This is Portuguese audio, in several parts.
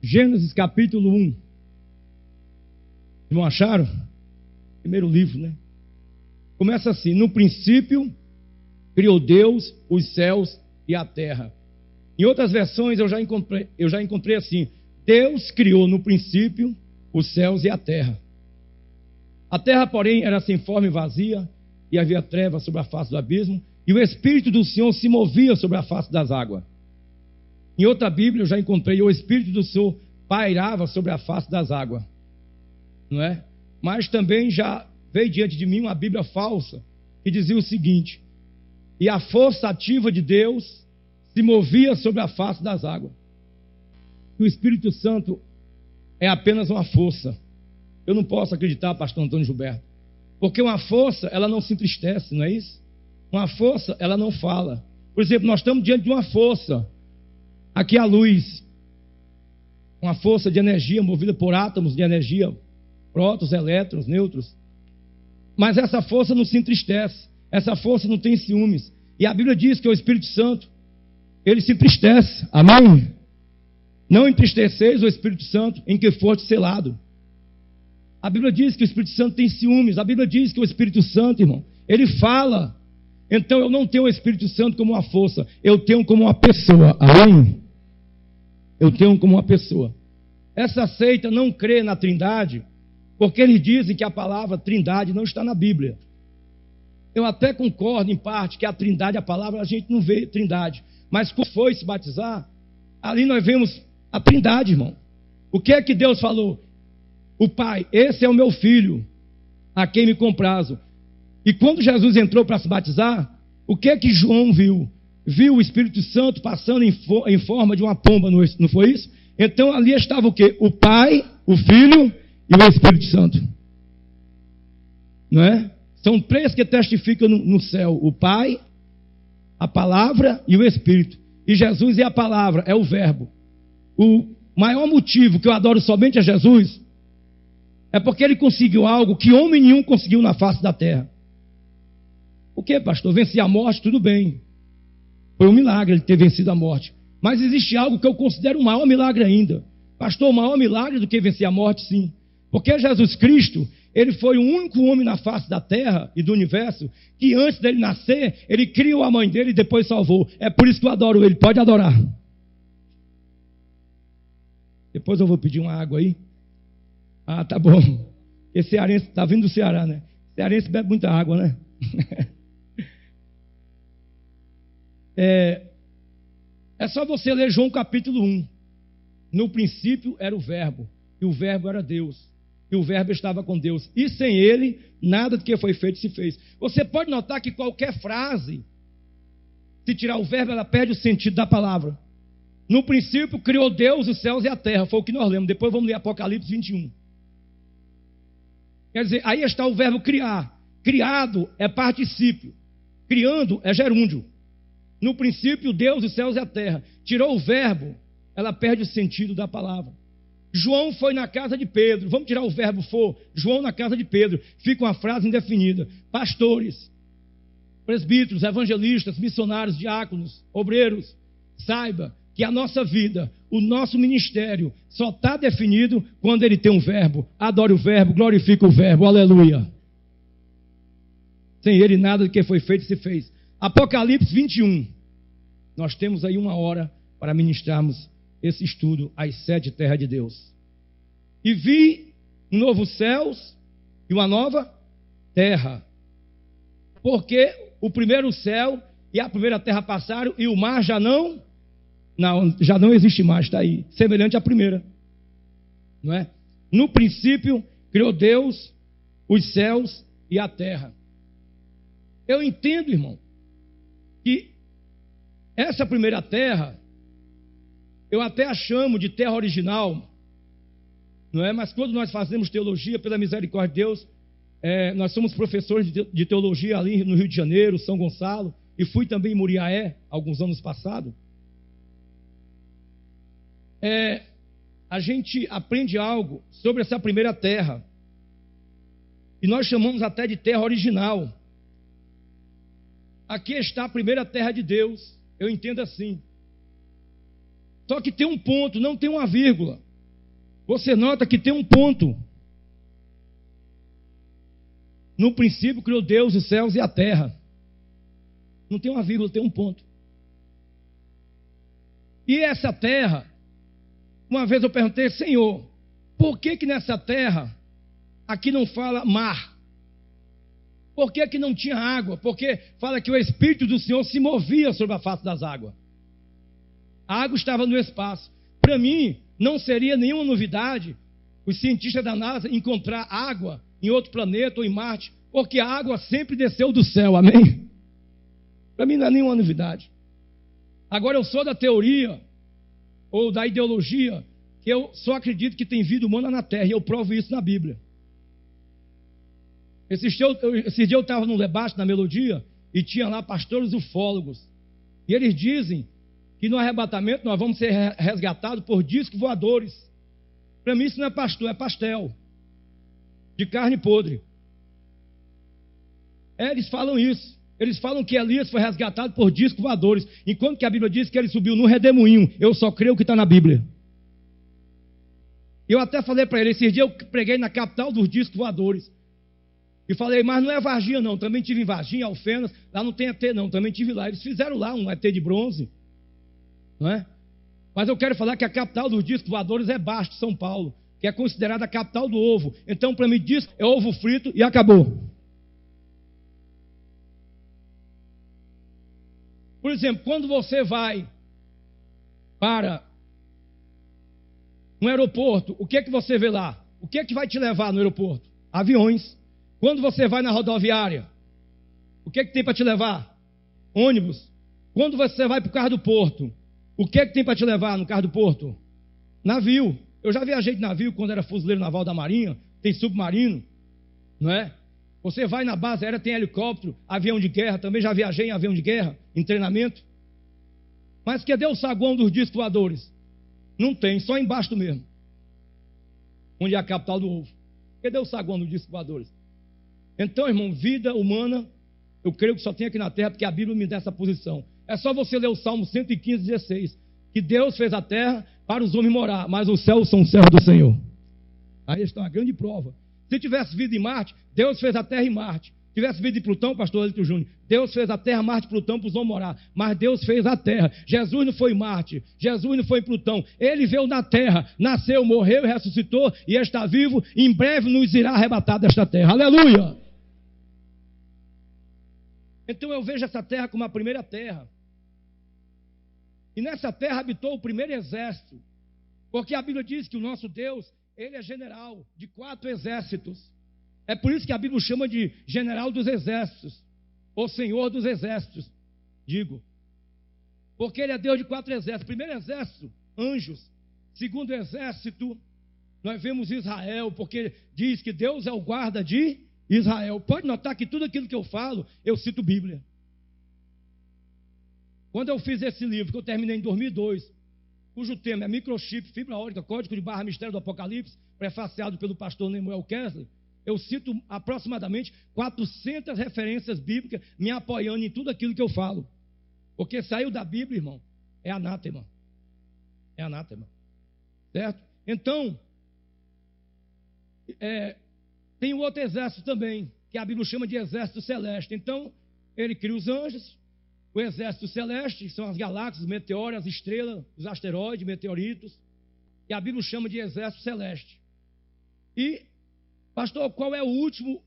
Gênesis capítulo 1. Não acharam? Primeiro livro, né? Começa assim: no princípio criou Deus os céus e a terra. Em outras versões eu já encontrei assim: Deus criou no princípio os céus e a terra. A terra, porém, era sem forma e vazia, e havia trevas sobre a face do abismo, e o Espírito do Senhor se movia sobre a face das águas. Em outra Bíblia eu já encontrei: o Espírito do Senhor pairava sobre a face das águas. Não é? Mas também já veio diante de mim uma Bíblia falsa, que dizia o seguinte: e a força ativa de Deus se movia sobre a face das águas. E o Espírito Santo é apenas uma força. Eu não posso acreditar, pastor Antônio Gilberto, porque uma força, ela não se entristece, não é isso? Uma força, ela não fala. Por exemplo, nós estamos diante de uma força. Aqui a luz, uma força de energia movida por átomos de energia, prótons, elétrons, nêutrons. Mas essa força não se entristece, essa força não tem ciúmes. E a Bíblia diz que o Espírito Santo, ele se entristece. Amém? Não entristeceis o Espírito Santo em que foste selado. A Bíblia diz que o Espírito Santo tem ciúmes. A Bíblia diz que o Espírito Santo, irmão, ele fala. Então eu não tenho o Espírito Santo como uma força, eu tenho como uma pessoa. Amém? Eu tenho como uma pessoa. Essa seita não crê na Trindade, porque eles dizem que a palavra Trindade não está na Bíblia. Eu até concordo em parte que a Trindade, a palavra, a gente não vê Trindade. Mas quando foi se batizar, ali nós vemos a Trindade, irmão. O que é que Deus falou? O Pai: esse é o meu filho, a quem me comprazo. E quando Jesus entrou para se batizar, o que é que João viu? Viu o Espírito Santo passando em forma de uma pomba, não foi isso? Então ali estava o quê? O Pai, o Filho e o Espírito Santo. Não é? São três que testificam no céu: o Pai, a Palavra e o Espírito. E Jesus é a Palavra, é o Verbo. O maior motivo que eu adoro somente a Jesus é porque ele conseguiu algo que homem nenhum conseguiu na face da terra. O que, pastor? Vencer a morte, tudo bem. Foi um milagre ele ter vencido a morte. Mas existe algo que eu considero um maior milagre ainda. Pastor, o maior milagre do que vencer a morte, sim. Porque Jesus Cristo, ele foi o único homem na face da terra e do universo que antes dele nascer, ele criou a mãe dele e depois salvou. É por isso que eu adoro ele. Pode adorar. Depois eu vou pedir uma água aí. Ah, tá bom. Esse cearense está vindo do Ceará, né? Cearense bebe muita água, né? É só você ler João capítulo 1. No princípio era o Verbo, e o Verbo era Deus, e o Verbo estava com Deus, e sem ele, nada do que foi feito se fez. Você pode notar que qualquer frase, se tirar o verbo, ela perde o sentido da palavra. No princípio criou Deus os céus e a terra, foi o que nós lemos. Depois vamos ler Apocalipse 21. Quer dizer, aí está o verbo criar. Criado é particípio, criando é gerúndio. No princípio Deus os céus e a terra. Tirou o verbo, ela perde o sentido da palavra. João foi na casa de Pedro. Vamos tirar o verbo for. João na casa de Pedro. Fica uma frase indefinida. Pastores, presbíteros, evangelistas, missionários, diáconos, obreiros, saiba que a nossa vida, o nosso ministério só está definido quando ele tem um verbo. Adore o verbo, glorifique o verbo, aleluia. Sem ele nada do que foi feito se fez. Apocalipse 21. Nós temos aí 1 hora para ministrarmos esse estudo, as 7 terras de Deus. E vi um novo céus e uma nova terra. Porque o primeiro céu e a primeira terra passaram e o mar já não existe mais, está aí, semelhante à primeira. Não é? No princípio criou Deus os céus e a terra. Eu entendo, irmão, que essa primeira terra, eu até a chamo de terra original, não é? Mas quando nós fazemos teologia, pela misericórdia de Deus, nós somos professores de teologia ali no Rio de Janeiro, São Gonçalo, e fui também em Muriaé, alguns anos passados. A gente aprende algo sobre essa primeira terra, e nós chamamos até de terra original. Aqui está a primeira terra de Deus, eu entendo assim. Só que tem um ponto, não tem uma vírgula. você nota que tem um ponto. No princípio criou Deus os céus e a terra. Não tem uma vírgula, tem um ponto. E essa terra, uma vez eu perguntei, Senhor, por que nessa terra aqui não fala mar? Por que não tinha água? Porque fala que o Espírito do Senhor se movia sobre a face das águas. A água estava no espaço. Para mim, não seria nenhuma novidade os cientistas da NASA encontrar água em outro planeta ou em Marte, porque a água sempre desceu do céu, amém? Para mim não é nenhuma novidade. Agora eu sou da teoria, ou da ideologia, que eu só acredito que tem vida humana na Terra, e eu provo isso na Bíblia. Esse dia eu estava num debate na Melodia, e tinha lá pastores ufólogos, e eles dizem que no arrebatamento nós vamos ser resgatados por discos voadores. Para mim isso não é pastor, é pastel, de carne podre. Eles falam isso. Eles falam que Elias foi resgatado por discos voadores, enquanto que a Bíblia diz que ele subiu no redemoinho. Eu só creio que está na Bíblia. Eu até falei para ele, esses dias eu preguei na capital dos discos voadores. E falei, mas não é Varginha não, também tive em Varginha, Alfenas, lá não tem ET não, também tive lá. Eles fizeram lá um ET de bronze, não é? Mas eu quero falar que a capital dos discos voadores é Bastos, São Paulo, que é considerada a capital do ovo. Então para mim disco é ovo frito e acabou. Por exemplo, quando você vai para um aeroporto, o que é que você vê lá? O que é que vai te levar no aeroporto? Aviões. Quando você vai na rodoviária, o que é que tem para te levar? Ônibus. Quando você vai para o carro do porto, o que é que tem para te levar no carro do porto? Navio. Eu já viajei de navio quando era fuzileiro naval da Marinha, tem submarino, não é? Você vai na base aérea, tem helicóptero, avião de guerra, também já viajei em avião de guerra, em treinamento. Mas cadê o saguão dos discos voadores? Não tem, só embaixo mesmo, onde é a capital do ovo. Cadê o saguão dos discos voadores? Então, irmão, vida humana, eu creio que só tem aqui na terra, porque a Bíblia me dá essa posição. É só você ler o Salmo 115, 16, que Deus fez a terra para os homens morar, mas os céus são céus do Senhor. Aí está uma grande prova. Se tivesse vida em Marte, Deus fez a terra em Marte. Se tivesse vida em Plutão, pastor Elito Júnior, Deus fez a terra, Marte, Plutão para os homens morar. Mas Deus fez a terra. Jesus não foi em Marte, Jesus não foi em Plutão. Ele veio na terra, nasceu, morreu e ressuscitou e está vivo. Em breve nos irá arrebatar desta terra. Aleluia! Então eu vejo essa terra como a primeira terra. E nessa terra habitou o primeiro exército. Porque a Bíblia diz que o nosso Deus, ele é general de 4 exércitos. É por isso que a Bíblia chama de general dos exércitos, ou senhor dos exércitos, digo. Porque ele é Deus de 4 exércitos. Primeiro exército, anjos. Segundo exército, nós vemos Israel, porque diz que Deus é o guarda de Israel. Pode notar que tudo aquilo que eu falo, eu cito Bíblia. Quando eu fiz esse livro, que eu terminei em 2002, cujo tema é microchip, fibra óptica, código de barra, mistério do Apocalipse, prefaciado pelo pastor Nemuel Kessler, eu cito aproximadamente 400 referências bíblicas me apoiando em tudo aquilo que eu falo. Porque saiu da Bíblia, irmão, é anátema. É anátema. Certo? Então, tem um outro exército também, que a Bíblia chama de exército celeste. Então, ele cria os anjos, o exército celeste, que são as galáxias, os meteoros, as estrelas, os asteroides, meteoritos, que a Bíblia chama de exército celeste. E, pastor, qual é o último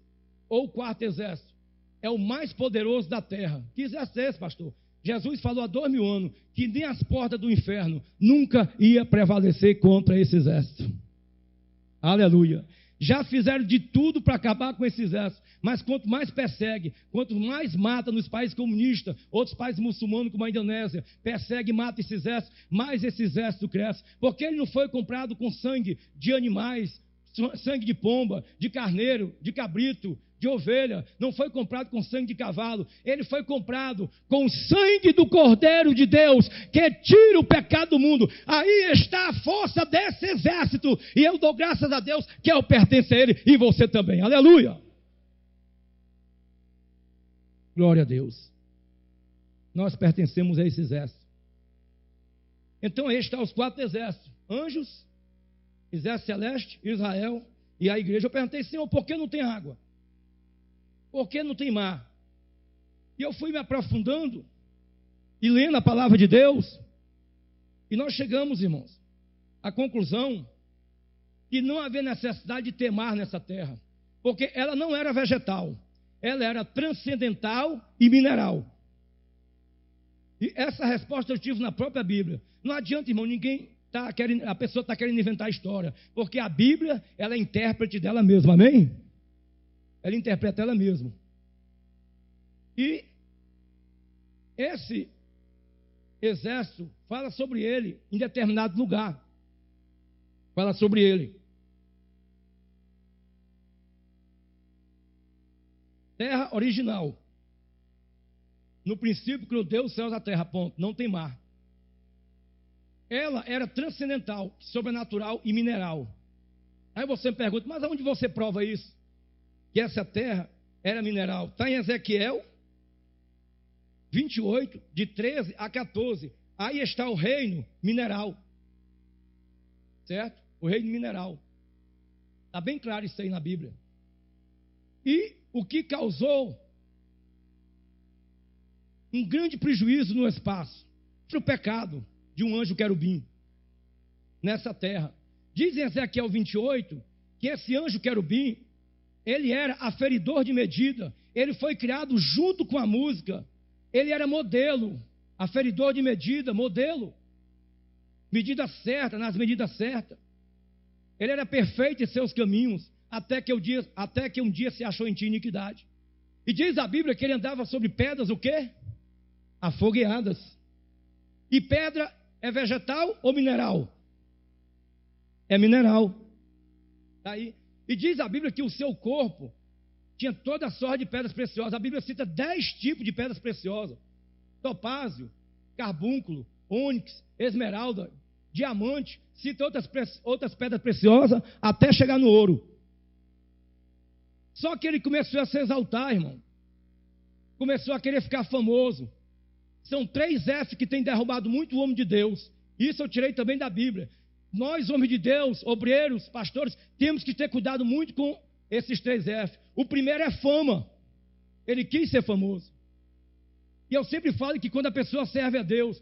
ou o quarto exército? É o mais poderoso da terra. Que exército é esse, pastor? Jesus falou há 2000 anos que nem as portas do inferno nunca ia prevalecer contra esse exército. Aleluia. Já fizeram de tudo para acabar com esse exército, mas quanto mais persegue, quanto mais mata nos países comunistas, outros países muçulmanos como a Indonésia, persegue e mata esse exército, mais esse exército cresce, porque ele não foi comprado com sangue de animais, sangue de pomba, de carneiro, de cabrito, de ovelha, não foi comprado com sangue de cavalo, ele foi comprado com o sangue do Cordeiro de Deus, que tira o pecado do mundo. Aí está a força desse exército, e eu dou graças a Deus que eu pertenço a ele, e você também, aleluia, glória a Deus, nós pertencemos a esse exército. Então aí estão os 4 exércitos, anjos, Exército Celeste, Israel e a igreja. Eu perguntei, Senhor, por que não tem água? Por que não tem mar? E eu fui me aprofundando e lendo a palavra de Deus, e nós chegamos, irmãos, à conclusão que não havia necessidade de ter mar nessa terra, porque ela não era vegetal, ela era transcendental e mineral. E essa resposta eu tive na própria Bíblia. Não adianta, irmão, a pessoa está querendo inventar história, porque a Bíblia, ela é intérprete dela mesma, amém? Ela interpreta ela mesma. E esse exército fala sobre ele em determinado lugar. Fala sobre ele. Terra original. No princípio criou Deus os céus e a terra, ponto. Não tem mar. Ela era transcendental, sobrenatural e mineral. Aí você me pergunta, mas aonde você prova isso? Que essa terra era mineral. Está em Ezequiel 28, de 13 a 14. Aí está o reino mineral. Certo? O reino mineral. Está bem claro isso aí na Bíblia. E o que causou um grande prejuízo no espaço foi o pecado de um anjo querubim nessa terra. Diz em Ezequiel 28 que esse anjo querubim, ele era aferidor de medida, ele foi criado junto com a música, ele era modelo, aferidor de medida, modelo, medida certa, nas medidas certas. Ele era perfeito em seus caminhos, até que um dia se achou em ti iniquidade. E diz a Bíblia que ele andava sobre pedras, o quê? Afogueadas. E pedra é vegetal ou mineral? É mineral. Tá aí. E diz a Bíblia que o seu corpo tinha toda a sorte de pedras preciosas. A Bíblia cita 10 tipos de pedras preciosas: topázio, carbúnculo, ônix, esmeralda, diamante. Cita outras pedras preciosas até chegar no ouro. Só que ele começou a se exaltar, irmão. Começou a querer ficar famoso. São 3 F que têm derrubado muito o homem de Deus. Isso eu tirei também da Bíblia. Nós, homens de Deus, obreiros, pastores, temos que ter cuidado muito com esses 3 F. O primeiro é fama. Ele quis ser famoso. E eu sempre falo que quando a pessoa serve a Deus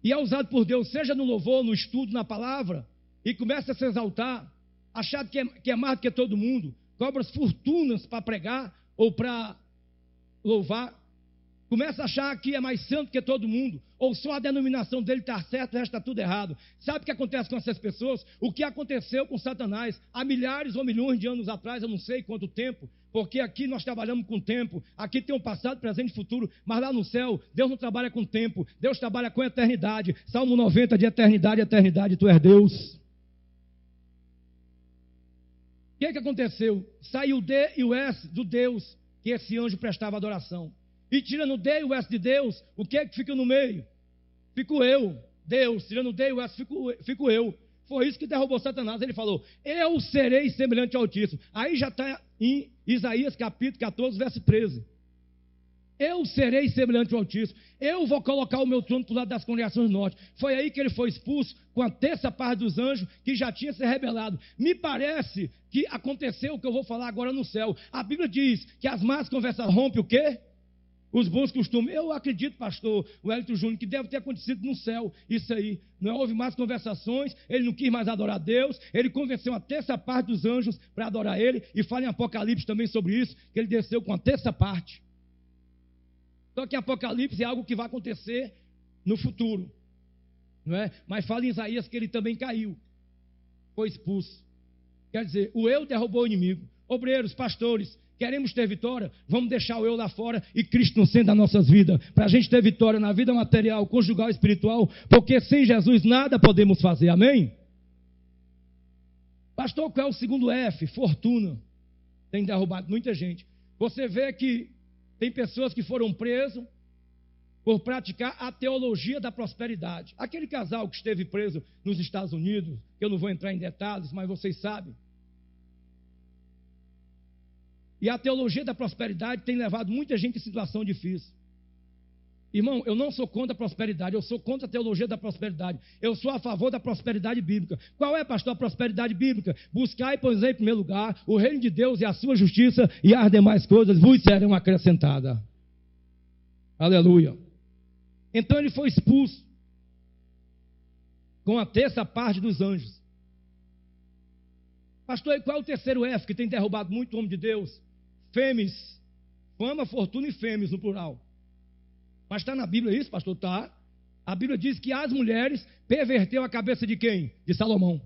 e é usado por Deus, seja no louvor, no estudo, na palavra, e começa a se exaltar, achar que é mais do que todo mundo, cobra fortunas para pregar ou para louvar, começa a achar que é mais santo que todo mundo, ou só a denominação dele está certa, o resto está tudo errado. Sabe o que acontece com essas pessoas? O que aconteceu com Satanás há milhares ou milhões de anos atrás, eu não sei quanto tempo, porque aqui nós trabalhamos com tempo, aqui tem um passado, presente e futuro, mas lá no céu, Deus não trabalha com tempo, Deus trabalha com eternidade. Salmo 90, de eternidade, eternidade, tu és Deus. O que aconteceu? Saiu o D e o S do Deus que esse anjo prestava adoração. E tirando o D e o S de Deus, o que é que fica no meio? Fico eu, Deus. Tirando o D e o S, fico eu. Foi isso que derrubou Satanás. Ele falou, eu serei semelhante ao Altíssimo. Aí já está em Isaías capítulo 14, verso 13. Eu serei semelhante ao Altíssimo. Eu vou colocar o meu trono do lado das congregações do norte. Foi aí que ele foi expulso com a terça parte dos anjos que já tinha se rebelado. Me parece que aconteceu o que eu vou falar agora no céu. A Bíblia diz que as más conversas rompem o quê? Os bons costumes. Eu acredito, pastor Wellington Júnior, que deve ter acontecido no céu isso aí. Não houve mais conversações, ele não quis mais adorar a Deus, ele convenceu a terça parte dos anjos para adorar ele, e fala em Apocalipse também sobre isso, que ele desceu com a terça parte. Só que Apocalipse é algo que vai acontecer no futuro, não é? Mas fala em Isaías que ele também caiu, foi expulso. Quer dizer, o eu derrubou o inimigo. Obreiros, pastores, queremos ter vitória? Vamos deixar o eu lá fora e Cristo no centro das nossas vidas, para a gente ter vitória na vida material, conjugal e espiritual, porque sem Jesus nada podemos fazer, amém? Pastor, qual é o segundo F? Fortuna. Tem derrubado muita gente. Você vê que tem pessoas que foram presas por praticar a teologia da prosperidade. Aquele casal que esteve preso nos Estados Unidos, que eu não vou entrar em detalhes, mas vocês sabem. E a teologia da prosperidade tem levado muita gente em situação difícil. Irmão, eu não sou contra a prosperidade, eu sou contra a teologia da prosperidade. Eu sou a favor da prosperidade bíblica. Qual é, pastor, a prosperidade bíblica? Buscai, pois, em primeiro lugar, o reino de Deus e a sua justiça, e as demais coisas vos serão acrescentadas. Aleluia. Então ele foi expulso com a terça parte dos anjos. Pastor, e qual é o terceiro F que tem derrubado muito o homem de Deus? Fêmeis. Fama, fortuna e fêmeis no plural. Mas está na Bíblia isso, pastor? Está. A Bíblia diz que as mulheres perverteu a cabeça de quem? De Salomão.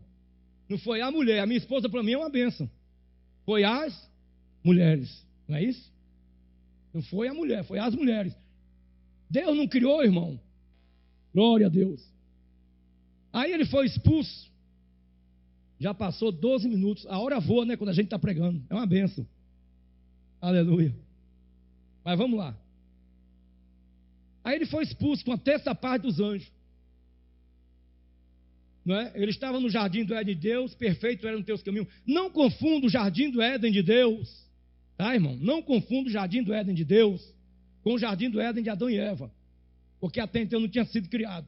Não foi a mulher. A minha esposa para mim é uma bênção. Foi as mulheres. Não é isso? Não foi a mulher, foi as mulheres. Deus não criou, irmão. Glória a Deus. Aí ele foi expulso. Já passou 12 minutos. A hora voa, né? Quando a gente está pregando. É uma bênção. Aleluia. Mas vamos lá. Aí ele foi expulso com a terça parte dos anjos. Não é? Ele estava no jardim do Éden de Deus, perfeito era no teus caminhos. Não confunda o jardim do Éden de Deus. Tá, irmão? Não confunda o jardim do Éden de Deus com o jardim do Éden de Adão e Eva. Porque até então não tinha sido criado.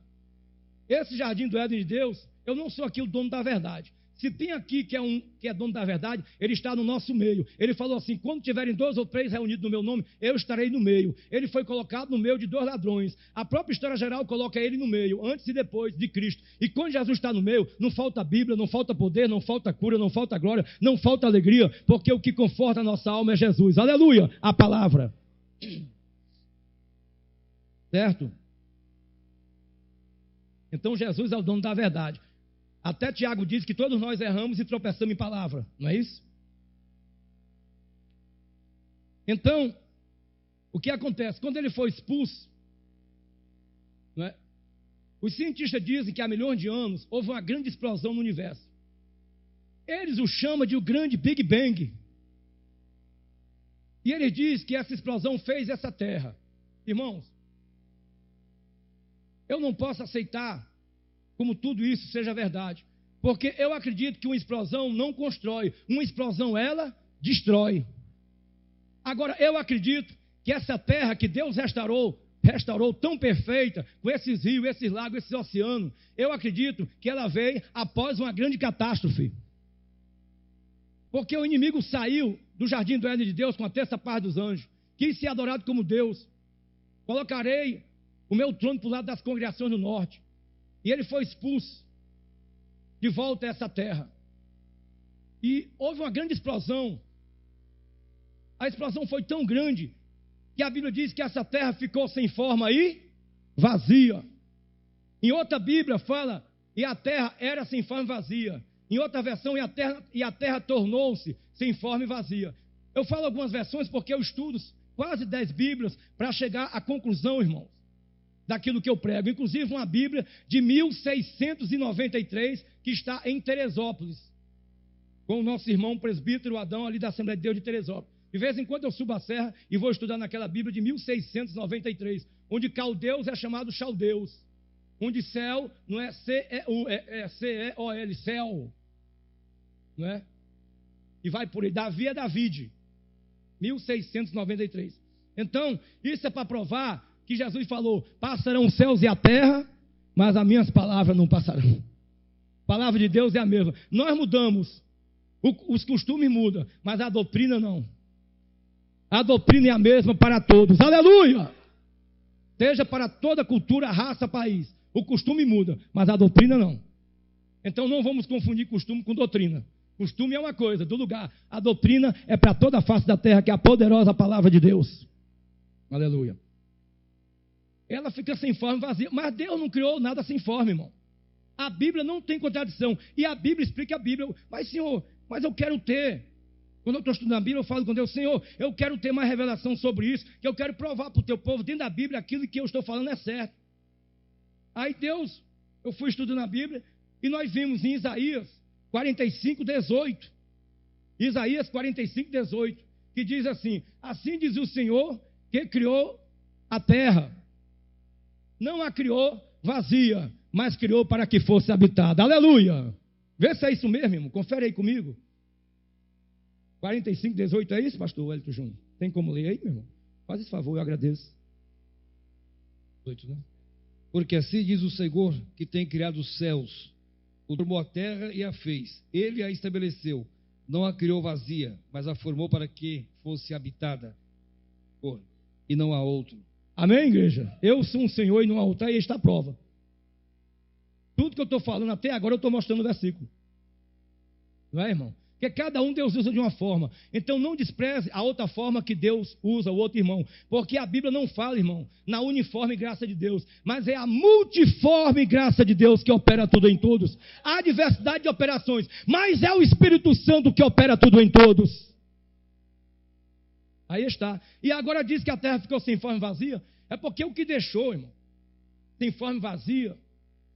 Esse jardim do Éden de Deus, eu não sou aqui o dono da verdade. Se tem aqui que é dono da verdade, ele está no nosso meio. Ele falou assim: quando tiverem 2 ou 3 reunidos no meu nome, eu estarei no meio. Ele foi colocado no meio de 2 ladrões. A própria história geral coloca ele no meio, antes e depois de Cristo. E quando Jesus está no meio, não falta Bíblia, não falta poder, não falta cura, não falta glória, não falta alegria, porque o que conforta a nossa alma é Jesus. Aleluia, a palavra. Certo? Então Jesus é o dono da verdade. Até Tiago diz que todos nós erramos e tropeçamos em palavra, não é isso? Então, o que acontece? Quando ele foi expulso, não é? Os cientistas dizem que há milhões de anos houve uma grande explosão no universo. Eles o chamam de o grande Big Bang. E ele diz que essa explosão fez essa terra. Irmãos, eu não posso aceitar como tudo isso seja verdade, porque eu acredito que uma explosão não constrói, uma explosão ela destrói. Agora, eu acredito que essa terra que Deus restaurou tão perfeita, com esses rios, esses lagos, esses oceanos, eu acredito que ela veio após uma grande catástrofe. Porque o inimigo saiu do jardim do Éden de Deus com a terça parte dos anjos, quis ser adorado como Deus. Colocarei o meu trono para o lado das congregações do norte. E ele foi expulso de volta a essa terra. E houve uma grande explosão. A explosão foi tão grande que a Bíblia diz que essa terra ficou sem forma e vazia. Em outra Bíblia fala, e a terra era sem forma e vazia. Em outra versão, e a terra tornou-se sem forma e vazia. Eu falo algumas versões porque eu estudo quase 10 Bíblias para chegar à conclusão, irmãos, daquilo que eu prego. Inclusive uma Bíblia de 1693 que está em Teresópolis, com o nosso irmão presbítero Adão ali da Assembleia de Deus de Teresópolis. De vez em quando eu subo a serra e vou estudar naquela Bíblia de 1693, onde caldeus é chamado chaldeus, onde céu não é C-E-O-L, céu, não é? E vai por aí, Davi é Davide, 1693. Então, isso é para provar que Jesus falou: passarão os céus e a terra, mas as minhas palavras não passarão. A palavra de Deus é a mesma. Nós mudamos, os costumes mudam, mas a doutrina não. A doutrina é a mesma para todos. Aleluia! Seja para toda cultura, raça, país. O costume muda, mas a doutrina não. Então não vamos confundir costume com doutrina. Costume é uma coisa, do lugar. A doutrina é para toda a face da terra, que é a poderosa palavra de Deus. Aleluia. Ela fica sem forma, vazia. Mas Deus não criou nada sem forma, irmão. A Bíblia não tem contradição. E a Bíblia explica a Bíblia. Mas, Senhor, eu quero ter. Quando eu estou estudando a Bíblia, eu falo com Deus: Senhor, eu quero ter mais revelação sobre isso, que eu quero provar para o teu povo, dentro da Bíblia, aquilo que eu estou falando é certo. Aí Deus, eu fui estudando a Bíblia, e nós vimos em Isaías 45, 18. Isaías 45, 18, que diz assim: assim diz o Senhor, que criou a terra. Não a criou vazia, mas criou para que fosse habitada. Aleluia! Vê se é isso mesmo, irmão. Confere aí comigo. 45, 18, é isso, pastor Wellington Júnior? Tem como ler aí, meu irmão? Faz esse favor, eu agradeço. 8, né? Porque assim diz o Senhor, que tem criado os céus, formou a terra e a fez. Ele a estabeleceu, não a criou vazia, mas a formou para que fosse habitada, e não há outro. Amém, igreja? Eu sou um Senhor e não há outro. Aí está a prova. Tudo que eu estou falando até agora eu estou mostrando no versículo. Não é, irmão? Porque cada um Deus usa de uma forma. Então não despreze a outra forma que Deus usa, o outro irmão. Porque a Bíblia não fala, irmão, na uniforme graça de Deus, mas é a multiforme graça de Deus que opera tudo em todos. Há diversidade de operações, mas é o Espírito Santo que opera tudo em todos. Aí está. E agora diz que a terra ficou sem forma e vazia. É porque o que deixou, irmão, sem forma e vazia,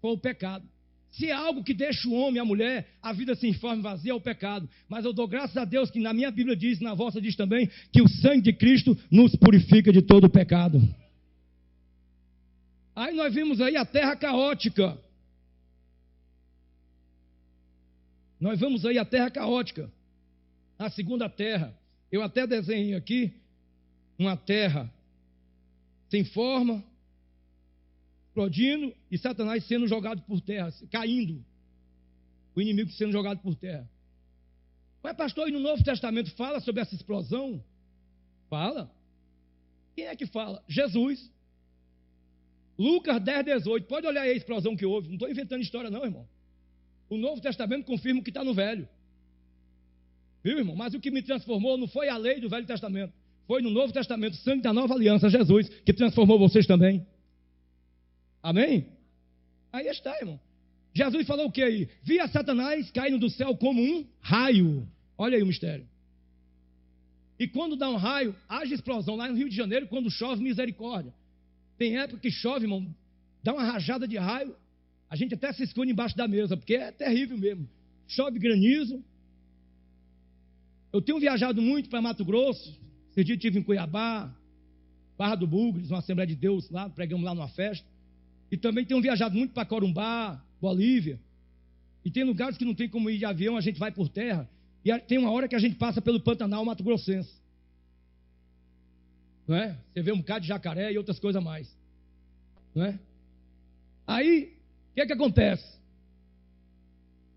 foi o pecado. Se é algo que deixa o homem e a mulher, a vida sem forma e vazia é o pecado. Mas eu dou graças a Deus que na minha Bíblia diz, na vossa diz também, que o sangue de Cristo nos purifica de todo o pecado. Aí nós vimos aí a terra caótica. Nós vamos aí a terra caótica. A segunda terra. Eu até desenhei aqui uma terra sem forma, explodindo e Satanás sendo jogado por terra, caindo. O inimigo sendo jogado por terra. Mas, pastor, e no Novo Testamento fala sobre essa explosão? Fala. Quem é que fala? Jesus. Lucas 10:18. Pode olhar aí a explosão que houve. Não estou inventando história não, irmão. O Novo Testamento confirma o que está no Velho. Viu, irmão? Mas o que me transformou não foi a lei do Velho Testamento. Foi no Novo Testamento, o sangue da nova aliança, Jesus, que transformou vocês também. Amém? Aí está, irmão. Jesus falou o que aí? Via Satanás caindo do céu como um raio. Olha aí o mistério. E quando dá um raio, haja explosão. Lá no Rio de Janeiro, quando chove, misericórdia. Tem época que chove, irmão, dá uma rajada de raio. A gente até se esconde embaixo da mesa, porque é terrível mesmo. Chove granizo. Eu tenho viajado muito para Mato Grosso. Esse dia eu estive em Cuiabá, Barra do Bugres, uma Assembleia de Deus lá, pregamos lá numa festa. E também tenho viajado muito para Corumbá, Bolívia. E tem lugares que não tem como ir de avião, a gente vai por terra. E tem uma hora que a gente passa pelo Pantanal Mato Grossense. Não é? Você vê um bocado de jacaré e outras coisas mais. Não é? Aí, o que é que acontece?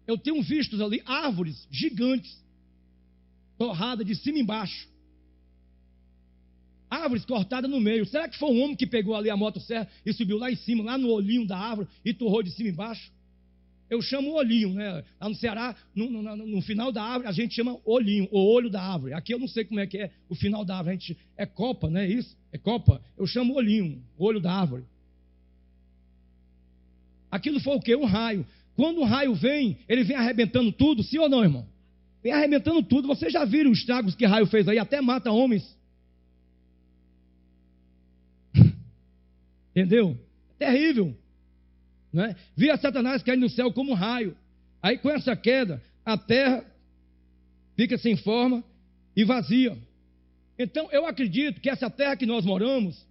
Eu tenho visto ali árvores gigantes, torradas de cima e embaixo. Árvores cortadas no meio. Será que foi um homem que pegou ali a motosserra e subiu lá em cima, lá no olhinho da árvore e torrou de cima e embaixo? Eu chamo o olhinho, né? Lá no Ceará, no final da árvore, a gente chama olhinho, o olho da árvore. Aqui eu não sei como é que é o final da árvore. A gente, é copa, não é isso? É copa. Eu chamo olhinho, olho da árvore. Aquilo foi o quê? Um raio. Quando um raio vem, ele vem arrebentando tudo, sim ou não, irmão? Vem arrebentando tudo. Vocês já viram os estragos que raio fez aí? Até mata homens. Entendeu? Terrível. Não é? Via Satanás cair no céu como um raio. Aí com essa queda, a terra fica sem forma e vazia. Então eu acredito que essa terra que nós moramos,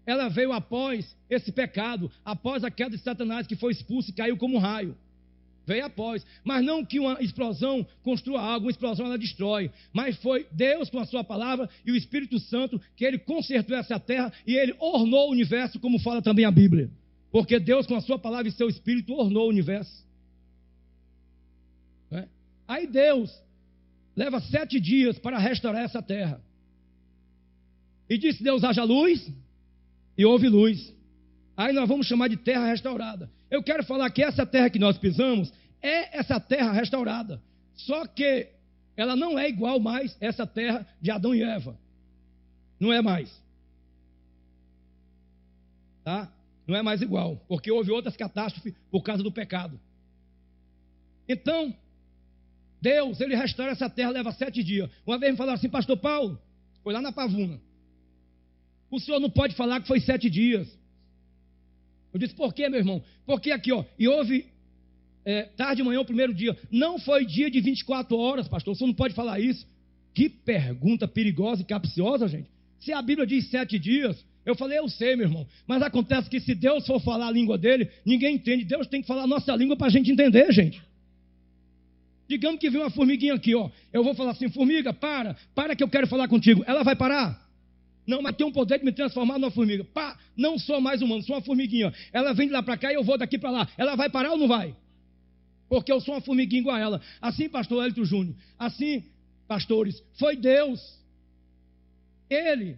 ela veio após esse pecado, após a queda de Satanás, que foi expulso e caiu como um raio. Veio após, mas não que uma explosão construa algo, uma explosão ela destrói, mas foi Deus com a sua palavra e o Espírito Santo que ele consertou essa terra e ele ornou o universo, como fala também a Bíblia, porque Deus com a sua palavra e seu Espírito ornou o universo. Aí Deus leva 7 dias para restaurar essa terra e disse Deus: haja luz, e houve luz. Aí nós vamos chamar de terra restaurada. Eu quero falar que essa terra que nós pisamos é essa terra restaurada. Só que ela não é igual mais essa terra de Adão e Eva. Não é mais. Tá? Não é mais igual, porque houve outras catástrofes por causa do pecado. Então, Deus, ele restaura essa terra, leva 7 dias. Uma vez me falaram assim: pastor Paulo, foi lá na Pavuna, o senhor não pode falar que foi 7 dias. Eu disse: por quê, meu irmão? Porque aqui, ó, e houve tarde de manhã o primeiro dia. Não foi dia de 24 horas, pastor, o senhor não pode falar isso. Que pergunta perigosa e capciosa, gente. Se a Bíblia diz 7 dias, eu falei: eu sei, meu irmão, mas acontece que se Deus for falar a língua dele, ninguém entende. Deus tem que falar a nossa língua para a gente entender, gente. Digamos que vem uma formiguinha aqui, ó. Eu vou falar assim: formiga, para que eu quero falar contigo. Ela vai parar? Não, mas tem um poder de me transformar numa formiga. Não sou mais humano, sou uma formiguinha. Ela vem de lá para cá e eu vou daqui para lá. Ela vai parar ou não vai? Porque eu sou uma formiguinha igual a ela. Assim, pastor Hélio Júnior. Assim, pastores, foi Deus. Ele,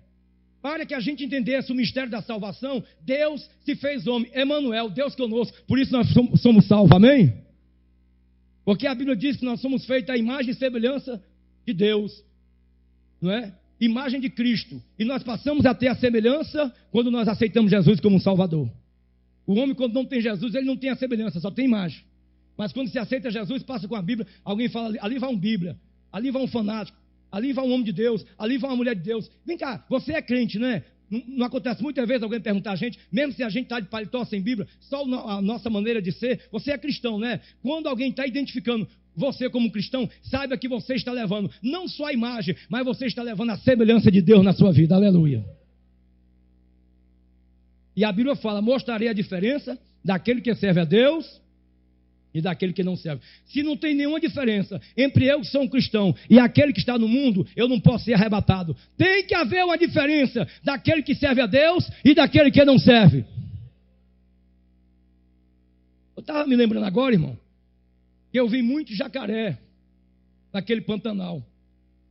para que a gente entendesse o mistério da salvação, Deus se fez homem. Emanuel, Deus conosco. Por isso nós somos salvos, amém? Porque a Bíblia diz que nós somos feitos à imagem e semelhança de Deus. Não é? Imagem de Cristo. E nós passamos a ter a semelhança quando nós aceitamos Jesus como um Salvador. O homem, quando não tem Jesus, ele não tem a semelhança, só tem imagem. Mas quando se aceita Jesus, passa com a Bíblia, alguém fala, ali vai um Bíblia, ali vai um fanático, ali vai um homem de Deus, ali vai uma mulher de Deus. Vem cá, você é crente, não é? Não acontece muitas vezes alguém perguntar a gente, mesmo se a gente está de paletó sem Bíblia, só a nossa maneira de ser, você é cristão, né? Quando alguém está identificando você como cristão, saiba que você está levando não só a imagem, mas você está levando a semelhança de Deus na sua vida, aleluia. E a Bíblia fala, mostrarei a diferença daquele que serve a Deus e daquele que não serve. Se não tem nenhuma diferença entre eu que sou um cristão e aquele que está no mundo, eu não posso ser arrebatado. Tem que haver uma diferença daquele que serve a Deus e daquele que não serve. Eu estava me lembrando agora, irmão, que eu vi muito jacaré naquele Pantanal.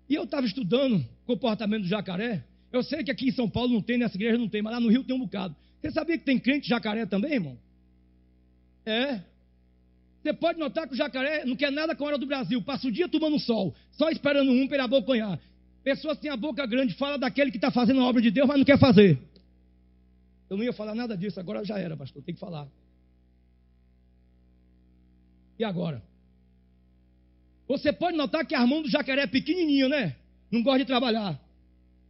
E eu estava estudando o comportamento do jacaré. Eu sei que aqui em São Paulo não tem, nessa igreja não tem, mas lá no Rio tem um bocado. Você sabia que tem crente jacaré também, irmão? É. Você pode notar que o jacaré não quer nada com a hora do Brasil. Passa o dia tomando sol, só esperando um para ele abocanhar. Pessoas que têm a boca grande, fala daquele que está fazendo a obra de Deus, mas não quer fazer. Eu não ia falar nada disso, agora já era, pastor, tem que falar. E agora? Você pode notar que a mão do jacaré é pequenininha, né? Não gosta de trabalhar.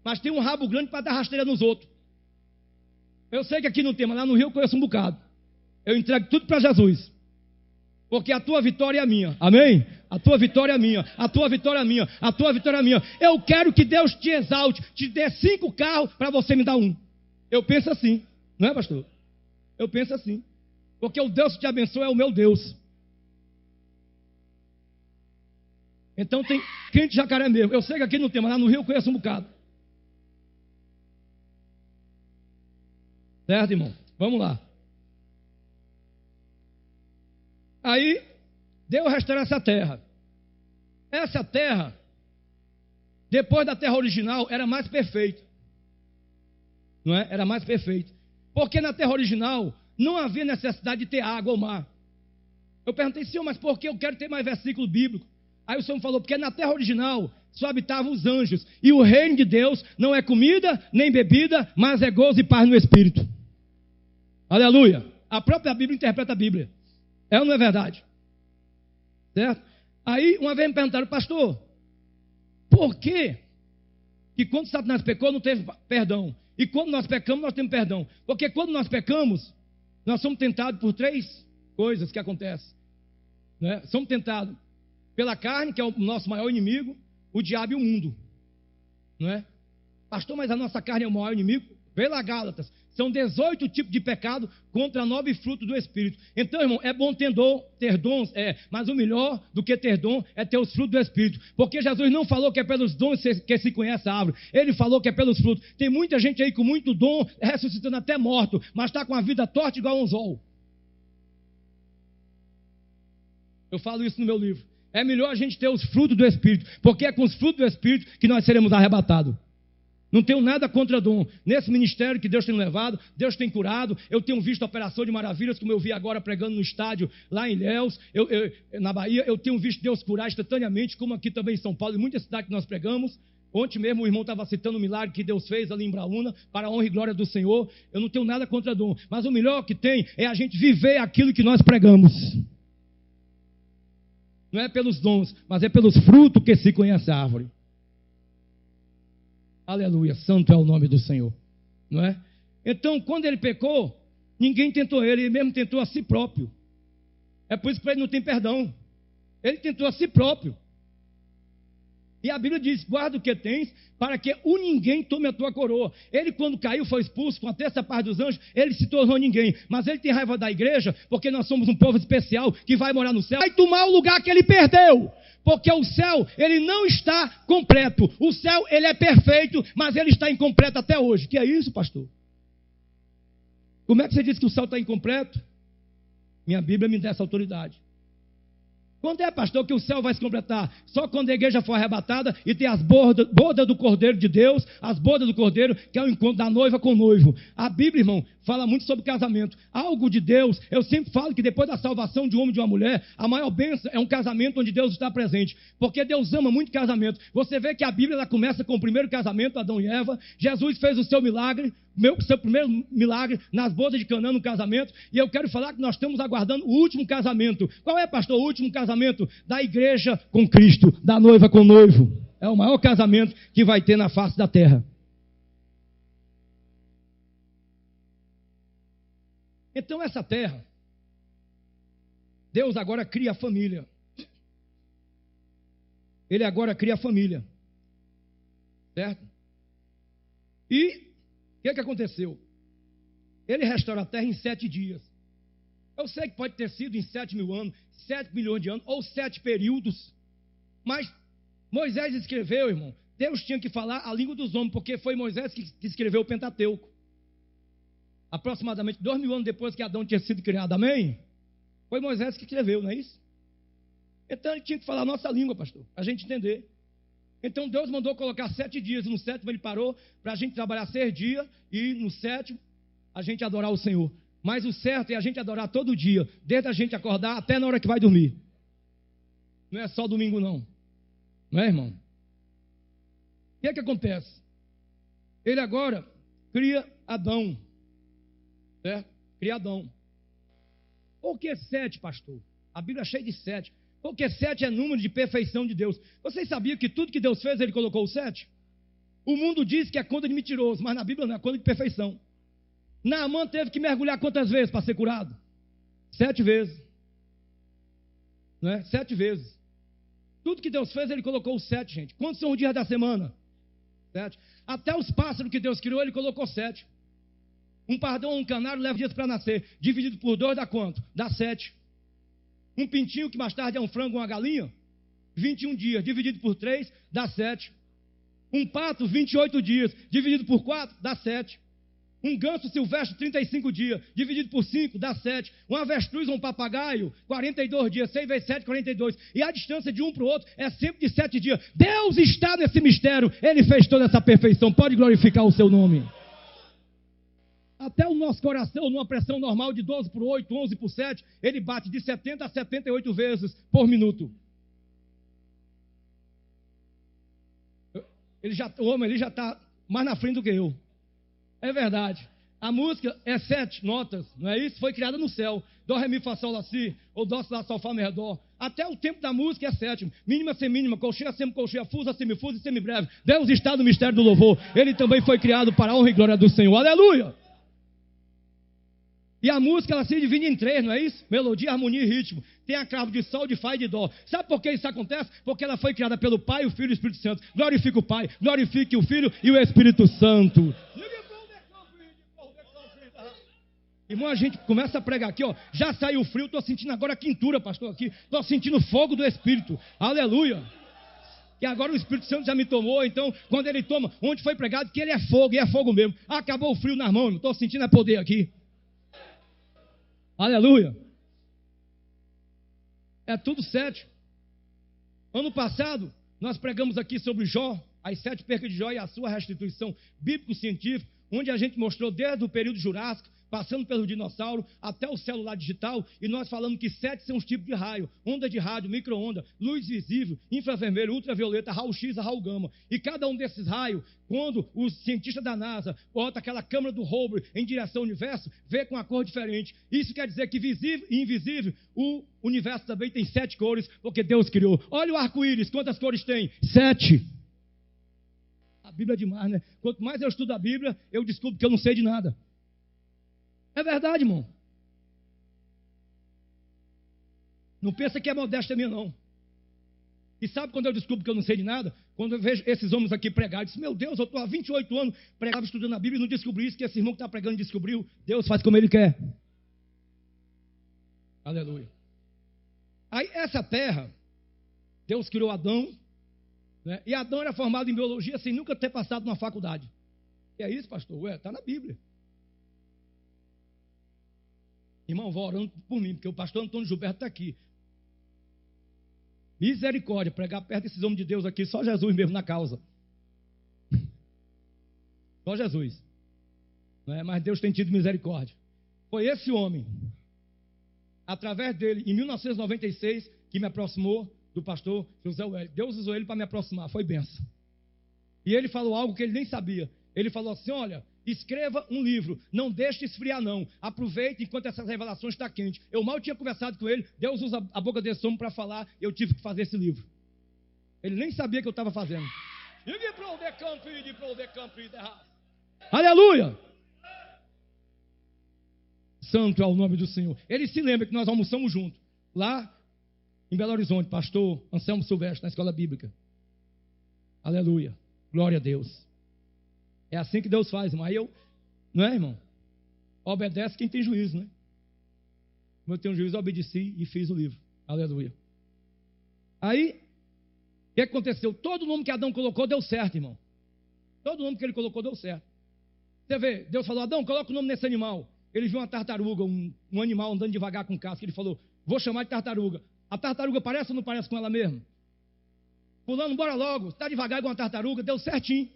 Mas tem um rabo grande para dar rasteira nos outros. Eu sei que aqui não tem, mas lá no Rio eu conheço um bocado. Eu entrego tudo para Jesus. Porque a tua vitória é a minha. Amém? A tua vitória é a minha. A tua vitória é a minha. A tua vitória é a minha. Eu quero que Deus te exalte, te dê 5 carros para você me dar um. Eu penso assim. Não é, pastor? Eu penso assim. Porque o Deus que te abençoa é o meu Deus. Então tem crente de jacaré mesmo. Eu sei que aqui não tem, mas lá no Rio eu conheço um bocado. Certo, irmão? Vamos lá. Aí, Deus restaurou essa terra. Essa terra, depois da terra original, era mais perfeita. Não é? Era mais perfeita. Porque na terra original, não havia necessidade de ter água ou mar. Eu perguntei, Senhor, mas por que eu quero ter mais versículo bíblico? Aí o Senhor falou, porque na terra original só habitavam os anjos. E o reino de Deus não é comida nem bebida, mas é gozo e paz no Espírito. Aleluia. A própria Bíblia interpreta a Bíblia. É ou não é verdade? Certo? Aí uma vez me perguntaram, pastor, por que quando Satanás pecou não teve perdão? E quando nós pecamos nós temos perdão? Porque quando nós pecamos, nós somos tentados por 3 coisas que acontecem. Né? Somos tentados pela carne, que é o nosso maior inimigo, o diabo e o mundo. Não é? Pastor, mas a nossa carne é o maior inimigo? Vê lá Gálatas. São 18 tipos de pecado contra 9 frutos do Espírito. Então, irmão, é bom ter dons, mas o melhor do que ter dom é ter os frutos do Espírito. Porque Jesus não falou que é pelos dons que se conhece a árvore. Ele falou que é pelos frutos. Tem muita gente aí com muito dom, ressuscitando até morto, mas está com a vida torta igual um anzol. Eu falo isso no meu livro. É melhor a gente ter os frutos do Espírito, porque é com os frutos do Espírito que nós seremos arrebatados. Não tenho nada contra dom. Nesse ministério que Deus tem levado, Deus tem curado. Eu tenho visto a operação de maravilhas, como eu vi agora pregando no estádio lá em Ilhéus, na Bahia. Eu tenho visto Deus curar instantaneamente, como aqui também em São Paulo, em muitas cidades que nós pregamos. Ontem mesmo o irmão estava citando o milagre que Deus fez ali em Braúna, para a honra e glória do Senhor. Eu não tenho nada contra dom, mas o melhor que tem é a gente viver aquilo que nós pregamos. Não é pelos dons, mas é pelos frutos que se conhece a árvore. Aleluia, santo é o nome do Senhor, não é? Então, quando ele pecou, ninguém tentou ele mesmo tentou a si próprio. É por isso que ele não tem perdão. Ele tentou a si próprio. E a Bíblia diz, guarda o que tens, para que o ninguém tome a tua coroa. Ele, quando caiu, foi expulso com a terça parte dos anjos, ele se tornou ninguém. Mas ele tem raiva da igreja, porque nós somos um povo especial, que vai morar no céu, vai tomar o lugar que ele perdeu. Porque o céu, ele não está completo. O céu, ele é perfeito, mas ele está incompleto até hoje. Que é isso, pastor? Como é que você diz que o céu está incompleto? Minha Bíblia me dá essa autoridade. Quando é, pastor, que o céu vai se completar? Só quando a igreja for arrebatada e tem as bodas do Cordeiro de Deus, as bodas do Cordeiro, que é o encontro da noiva com o noivo. A Bíblia, irmão, fala muito sobre casamento. Algo de Deus, eu sempre falo que depois da salvação de um homem e de uma mulher, a maior bênção é um casamento onde Deus está presente. Porque Deus ama muito casamento. Você vê que a Bíblia ela começa com o primeiro casamento, Adão e Eva. Jesus fez o seu milagre, seu primeiro milagre nas bodas de Canaã no casamento. E eu quero falar que nós estamos aguardando o último casamento. Qual é, pastor, o último casamento? Da igreja com Cristo, da noiva com o noivo. É o maior casamento que vai ter na face da terra. Então essa terra, Deus agora cria a família. Ele agora cria a família. Certo? E o que aconteceu? Ele restaura a terra em 7 dias. Eu sei que pode ter sido em 7.000 anos, 7 milhões de anos, ou 7 períodos. Mas Moisés escreveu, irmão. Deus tinha que falar a língua dos homens, porque foi Moisés que escreveu o Pentateuco. Aproximadamente 2.000 anos depois que Adão tinha sido criado, amém? Foi Moisés que escreveu, não é isso? Então ele tinha que falar a nossa língua, pastor, para a gente entender. Então Deus mandou colocar 7 dias, e no 7º ele parou para a gente trabalhar 6 dias, e no 7º a gente adorar o Senhor. Mas o certo é a gente adorar todo dia, desde a gente acordar até na hora que vai dormir. Não é só domingo não. Não é, irmão? O que acontece? Ele agora cria Adão. Certo? Cria Adão. Por que 7, pastor? A Bíblia é cheia de 7. Porque 7 é número de perfeição de Deus. Vocês sabiam que tudo que Deus fez, Ele colocou o 7? O mundo diz que é conta de mentiroso, mas na Bíblia não é conta de perfeição. Naamã teve que mergulhar quantas vezes para ser curado? 7 vezes. Não é? 7 vezes. Tudo que Deus fez, Ele colocou 7, gente. Quantos são os dias da semana? 7. Até os pássaros que Deus criou, Ele colocou 7. Um pardão ou um canário leva dias para nascer. Dividido por 2 dá quanto? Dá 7. Um pintinho, que mais tarde é um frango ou uma galinha, 21 dias. Dividido por 3, dá 7. Um pato, 28 dias. Dividido por 4, dá 7. Um ganso silvestre, 35 dias, dividido por 5, dá 7. Um avestruz ou um papagaio, 42 dias, 6 vezes 7, 42. E a distância de um para o outro é sempre de 7 dias. Deus está nesse mistério, Ele fez toda essa perfeição. Pode glorificar o seu nome. Até o nosso coração, numa pressão normal de 12 por 8, 11 por 7, ele bate de 70 a 78 vezes por minuto. O homem já está mais na frente do que eu. É verdade. A música é 7 notas, não é isso? Foi criada no céu. Dó, ré, mi, fá, sol, lá, si. Ou dó, si, lá, sol, fá, mi, ré, dó. Até o tempo da música é 7. Mínima, semínima, colcheia, semicolcheia, fusa, semifusa e semibreve. Deus está no mistério do louvor. Ele também foi criado para a honra e glória do Senhor. Aleluia! E a música, ela se divide em 3, não é isso? Melodia, harmonia e ritmo. Tem a clave de sol, de fá e de dó. Sabe por que isso acontece? Porque ela foi criada pelo Pai, o Filho e o Espírito Santo. Glorifique o Pai, glorifique o Filho e o Espírito Santo. Irmão, a gente começa a pregar aqui, ó. Já saiu o frio, estou sentindo agora a quintura, pastor, aqui. Estou sentindo o fogo do Espírito. Aleluia. E agora o Espírito Santo já me tomou, então, quando ele toma, onde foi pregado, que ele é fogo, e é fogo mesmo. Acabou o frio nas mãos, estou sentindo a poder aqui. Aleluia. É tudo 7. Ano passado, nós pregamos aqui sobre Jó, as 7 percas de Jó e a sua restituição bíblico-científica, onde a gente mostrou desde o período Jurássico, passando pelo dinossauro, até o celular digital, e nós falamos que 7 são os tipos de raio: onda de rádio, micro-onda, luz visível, infravermelho, ultravioleta, raio-x, raio-gama. E cada um desses raios, quando os cientistas da NASA botam aquela câmera do Hubble em direção ao universo, vê com uma cor diferente. Isso quer dizer que visível e invisível, o universo também tem 7 cores, porque Deus criou. Olha o arco-íris, quantas cores tem? 7. A Bíblia é demais, né? Quanto mais eu estudo a Bíblia, eu descubro que eu não sei de nada. É verdade, irmão. Não pensa que é modéstia minha, não. E sabe quando eu descubro que eu não sei de nada? Quando eu vejo esses homens aqui pregar, eu disse: meu Deus, eu estou há 28 anos pregava, estudando a Bíblia e não descobri isso, que esse irmão que está pregando descobriu. Deus faz como Ele quer. Aleluia. Aí essa terra, Deus criou Adão, né? E Adão era formado em biologia sem nunca ter passado numa faculdade. E é isso, pastor? Ué, está na Bíblia. Irmão, vou orando por mim, porque o pastor Antônio Gilberto está aqui. Misericórdia, pregar perto desses homens de Deus aqui, só Jesus mesmo na causa. Só Jesus. Não é? Mas Deus tem tido misericórdia. Foi esse homem, através dele, em 1996, que me aproximou do pastor José Wellington. Deus usou ele para me aproximar, foi benção. E ele falou algo que ele nem sabia. Ele falou assim: olha, escreva um livro, não deixe esfriar não, aproveite enquanto essas revelações estão quentes. Eu mal tinha conversado com ele, Deus usa a boca desse homem para falar, eu tive que fazer esse livro. Ele nem sabia que eu estava fazendo. Aleluia! Santo é o nome do Senhor. Ele se lembra que nós almoçamos juntos, lá em Belo Horizonte, pastor Anselmo Silvestre, na escola bíblica. Aleluia, glória a Deus. É assim que Deus faz, irmão. Aí eu, não é, irmão? Obedece quem tem juízo, né? Como eu tenho juízo, eu obedeci e fiz o livro. Aleluia. Aí, o que aconteceu? Todo nome que Adão colocou deu certo, irmão. Todo nome que ele colocou deu certo. Você vê, Deus falou: Adão, coloca o nome nesse animal. Ele viu uma tartaruga, um animal andando devagar com casca. Ele falou: vou chamar de tartaruga. A tartaruga parece ou não parece com ela mesma? Fulano, bora logo. Está devagar com uma tartaruga, deu certinho.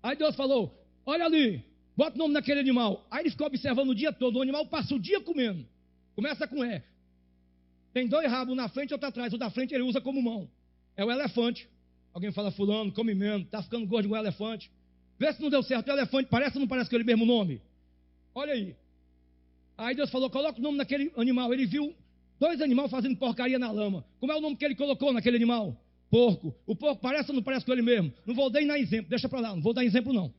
Aí Deus falou: olha ali, bota o nome naquele animal. Aí ele ficou observando o dia todo. O animal passa o dia comendo. Começa com E. Tem 2 rabos, na frente e outro atrás. O da frente ele usa como mão. É o elefante. Alguém fala: fulano, come mesmo, está ficando gordo igual elefante. Vê se não deu certo. O elefante parece ou não parece com ele mesmo nome? Olha aí. Aí Deus falou: coloca o nome naquele animal. Ele viu 2 animais fazendo porcaria na lama. Como é o nome que ele colocou naquele animal? Porco. O porco parece ou não parece com ele mesmo? Não vou dar exemplo, deixa para lá, não vou dar exemplo não.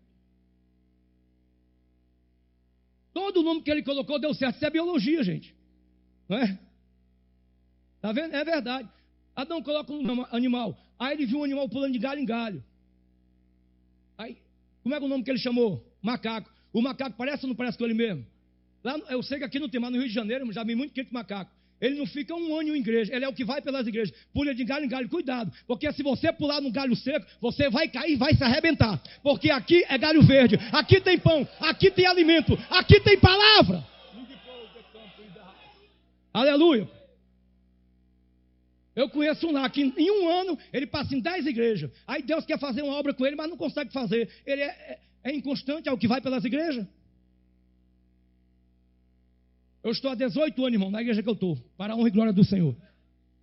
Todo o nome que ele colocou deu certo. Isso é biologia, gente. Não é? Está vendo? É verdade. Adão coloca um animal. Aí ele viu um animal pulando de galho em galho. Aí, como é o nome que ele chamou? Macaco. O macaco parece ou não parece com ele mesmo? Lá, eu sei que aqui não tem, mas no Rio de Janeiro já vi muito quente macaco. Ele não fica um ano em igreja, ele é o que vai pelas igrejas, pula de galho em galho. Cuidado, porque se você pular num galho seco, você vai cair e vai se arrebentar, porque aqui é galho verde, aqui tem pão, aqui tem alimento, aqui tem palavra. Aleluia. Eu conheço um lá que em um ano ele passa em 10 igrejas. Aí Deus quer fazer uma obra com ele, mas não consegue fazer. Ele é inconstante, é o que vai pelas igrejas. Eu estou há 18 anos, irmão, na igreja que eu estou, para a honra e glória do Senhor.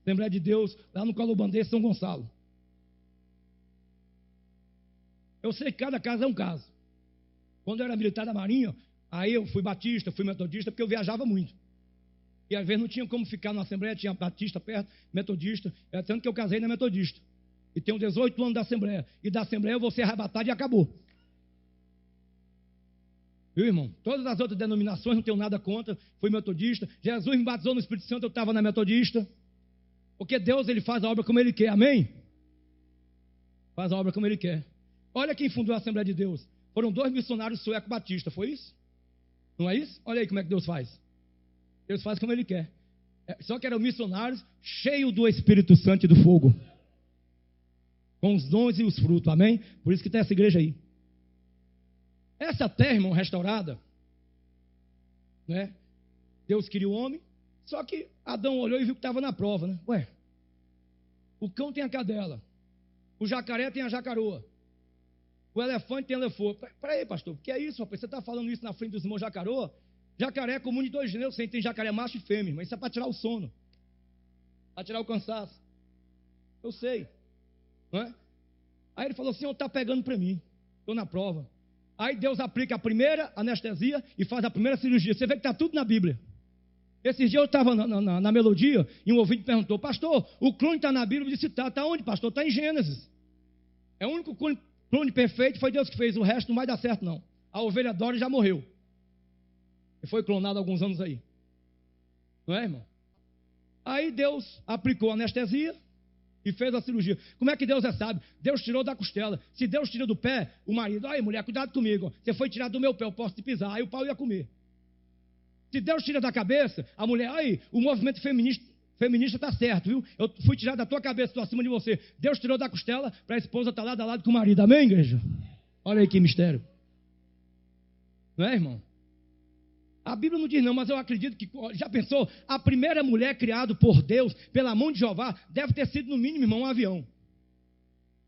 Assembleia de Deus, lá no Colo Bandeira, São Gonçalo. Eu sei que cada caso é um caso. Quando eu era militar da Marinha, aí eu fui batista, fui metodista, porque eu viajava muito. E às vezes não tinha como ficar na Assembleia, tinha batista perto, metodista, tanto que eu casei na metodista. E tenho 18 anos da Assembleia. E da Assembleia eu vou ser arrebatado e acabou. Viu, irmão? Todas as outras denominações, não tenho nada contra, fui metodista. Jesus me batizou no Espírito Santo, eu estava na metodista. Porque Deus, ele faz a obra como ele quer, amém? Faz a obra como ele quer. Olha quem fundou a Assembleia de Deus. Foram 2 missionários sueco-batistas, foi isso? Não é isso? Olha aí como é que Deus faz. Deus faz como ele quer. Só que eram missionários cheios do Espírito Santo e do fogo. Com os dons e os frutos, amém? Por isso que tem essa igreja aí. Essa terra, irmão, restaurada, né? Deus criou o homem, só que Adão olhou e viu que estava na prova, né? Ué, o cão tem a cadela, o jacaré tem a jacaroa, o elefante tem a elefoa. Peraí, pastor, o que é isso, rapaz? Você está falando isso na frente dos irmãos jacaroa? Jacaré é comum de 2 gêneros, tem jacaré macho e fêmea, mas isso é para tirar o sono, para tirar o cansaço. Eu sei, não é? Aí ele falou assim: está pegando para mim, estou na prova. Aí Deus aplica a primeira anestesia e faz a primeira cirurgia. Você vê que está tudo na Bíblia. Esses dias eu estava na melodia e um ouvinte perguntou: pastor, o clone está na Bíblia? Eu disse: está onde, pastor? Está em Gênesis. É o único clone perfeito, foi Deus que fez. O resto não vai dar certo, não. A ovelha Dora já morreu. E foi clonado há alguns anos aí. Não é, irmão? Aí Deus aplicou a anestesia e fez a cirurgia. Como é que Deus é sábio? Deus tirou da costela. Se Deus tira do pé, o marido: ai, mulher, cuidado comigo. Você foi tirar do meu pé, eu posso te pisar. Aí o pau ia comer. Se Deus tira da cabeça, a mulher: ai, o movimento feminista está certo, viu? Eu fui tirar da tua cabeça, estou acima de você. Deus tirou da costela para a esposa estar lado a lado com o marido. Amém, igreja? Olha aí que mistério. Não é, irmão? A Bíblia não diz não, mas eu acredito que, já pensou, a primeira mulher criada por Deus, pela mão de Jeová, deve ter sido no mínimo, irmão, um avião.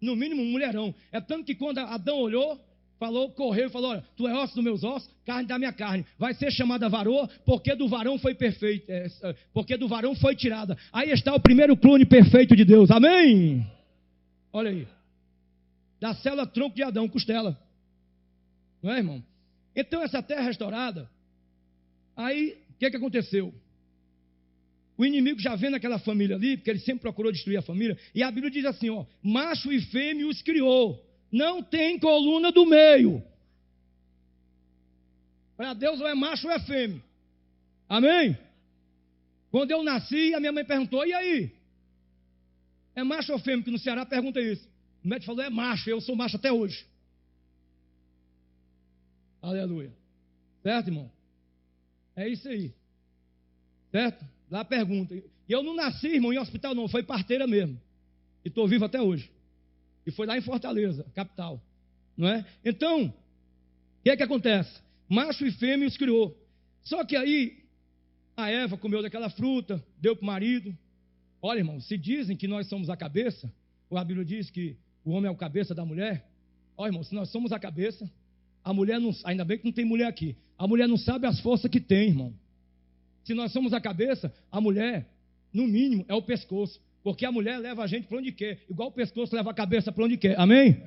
No mínimo um mulherão. É tanto que quando Adão olhou, falou, correu e falou, olha, tu é osso dos meus ossos, carne da minha carne. Vai ser chamada varoa, porque do varão foi perfeito, porque do varão foi tirada. Aí está o primeiro clone perfeito de Deus, amém? Olha aí. Da célula tronco de Adão, costela. Não é, irmão? Então essa terra restaurada, aí, o que aconteceu? O inimigo já vendo aquela família ali, porque ele sempre procurou destruir a família, e a Bíblia diz assim, ó, macho e fêmea os criou, não tem coluna do meio. Para Deus ou é macho ou é fêmea. Amém? Quando eu nasci, a minha mãe perguntou, e aí? É macho ou fêmea? Que no Ceará pergunta isso. O médico falou, é macho, eu sou macho até hoje. Aleluia. Certo, irmão? É isso aí. Certo? Lá pergunta. E eu não nasci, irmão, em hospital não, foi parteira mesmo. E estou vivo até hoje. E foi lá em Fortaleza, capital. Não é? Então, o que é que acontece? Macho e fêmea os criou. Só que aí, a Eva comeu daquela fruta, deu para o marido. Olha, irmão, se dizem que nós somos a cabeça, ou a Bíblia diz que o homem é o cabeça da mulher. Olha, irmão, se nós somos a cabeça, a mulher não, ainda bem que não tem mulher aqui. A mulher não sabe as forças que tem, irmão. Se nós somos a cabeça, a mulher, no mínimo, é o pescoço. Porque a mulher leva a gente para onde quer. Igual o pescoço leva a cabeça para onde quer. Amém?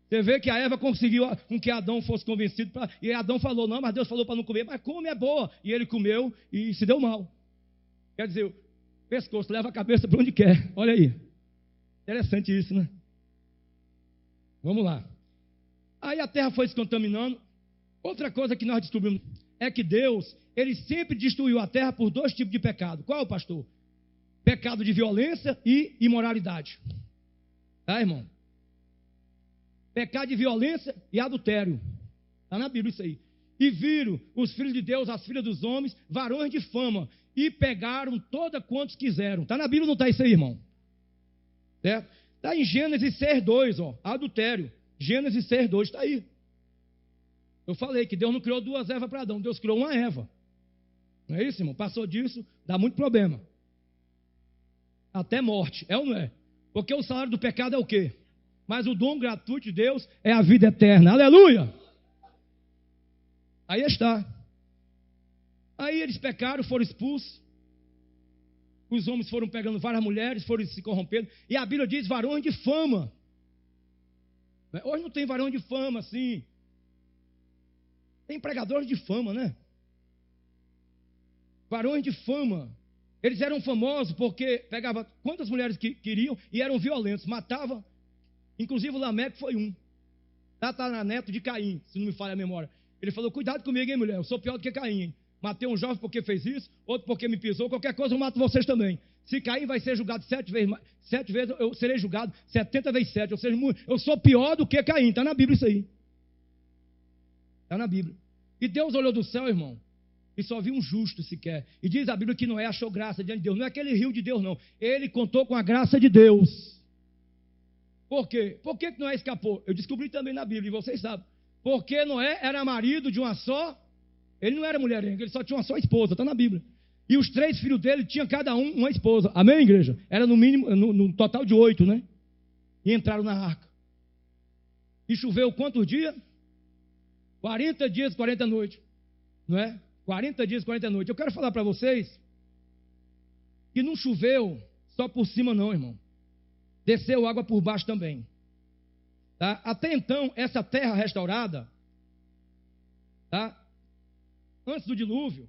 Você vê que a Eva conseguiu com que Adão fosse convencido. E Adão falou, não, mas Deus falou para não comer. Mas come, é boa. E ele comeu e se deu mal. Quer dizer, o pescoço leva a cabeça para onde quer. Olha aí. Interessante isso, né? Vamos lá. Aí a terra foi se contaminando. Outra coisa que nós descobrimos é que Deus, ele sempre destruiu a terra por dois tipos de pecado. Qual, pastor? Pecado de violência e imoralidade. Tá, irmão? Pecado de violência e adultério. Está na Bíblia isso aí. E viram os filhos de Deus, as filhas dos homens, varões de fama, e pegaram toda quantos quiseram. Está na Bíblia ou não está isso aí, irmão? Certo? Está em Gênesis 6:2, ó, adultério. Gênesis 6:2, está aí. Eu falei que Deus não criou duas Evas para Adão, Deus criou uma Eva. Não é isso, irmão? Passou disso, dá muito problema. Até morte, é ou não é? Porque o salário do pecado é o quê? Mas o dom gratuito de Deus é a vida eterna. Aleluia! Aí está. Aí eles pecaram, foram expulsos. Os homens foram pegando várias mulheres, foram se corrompendo. E a Bíblia diz varões de fama. Hoje não tem varão de fama assim. Tem pregadores de fama, né? Varões de fama. Eles eram famosos porque pegavam quantas mulheres que queriam e eram violentos, matavam. Inclusive o Lameque foi um. Tataraneto de Caim, se não me falha a memória. Ele falou, cuidado comigo, hein, mulher, eu sou pior do que Caim, hein? Matei um jovem porque fez isso, outro porque me pisou, qualquer coisa eu mato vocês também. Se Caim vai ser julgado 7 vezes, eu serei julgado 70 vezes 7. Ou seja, eu sou pior do que Caim. Está na Bíblia isso aí. Está na Bíblia. E Deus olhou do céu, irmão, e só viu um justo sequer. E diz a Bíblia que Noé achou graça diante de Deus. Não é aquele rio de Deus, não. Ele contou com a graça de Deus. Por quê? Por que Noé escapou? Eu descobri também na Bíblia, e vocês sabem. Porque Noé era marido de uma só. Ele não era mulherengo, ele só tinha uma só esposa, está na Bíblia. E os 3 filhos dele tinham cada um uma esposa. Amém, igreja? Era no mínimo, no total de 8, né? E entraram na arca. E choveu quantos dias? 40 dias, 40 noites. Não é? 40 dias, 40 noites. Eu quero falar para vocês que não choveu só por cima não, irmão. Desceu água por baixo também. Tá? Até então, essa terra restaurada, tá? Antes do dilúvio,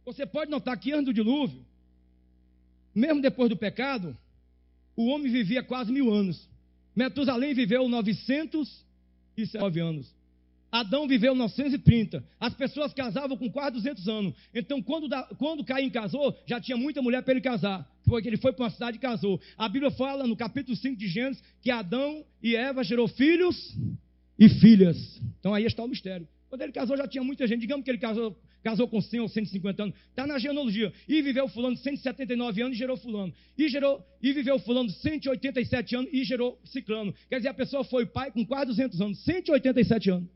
você pode notar que antes do dilúvio, mesmo depois do pecado, o homem vivia quase 1000 anos. Metusalém viveu 909 anos. Adão viveu 930. As pessoas casavam com quase 200 anos. Então, quando Caim casou, já tinha muita mulher para ele casar. Porque ele foi para uma cidade e casou. A Bíblia fala no capítulo 5 de Gênesis que Adão e Eva gerou filhos e filhas. Então, aí está o mistério. Quando ele casou, já tinha muita gente. Digamos que ele casou com 100 ou 150 anos. Está na genealogia. E viveu fulano 179 anos e gerou fulano. E viveu fulano 187 anos e gerou ciclano. Quer dizer, a pessoa foi pai com quase 200 anos. 187 anos.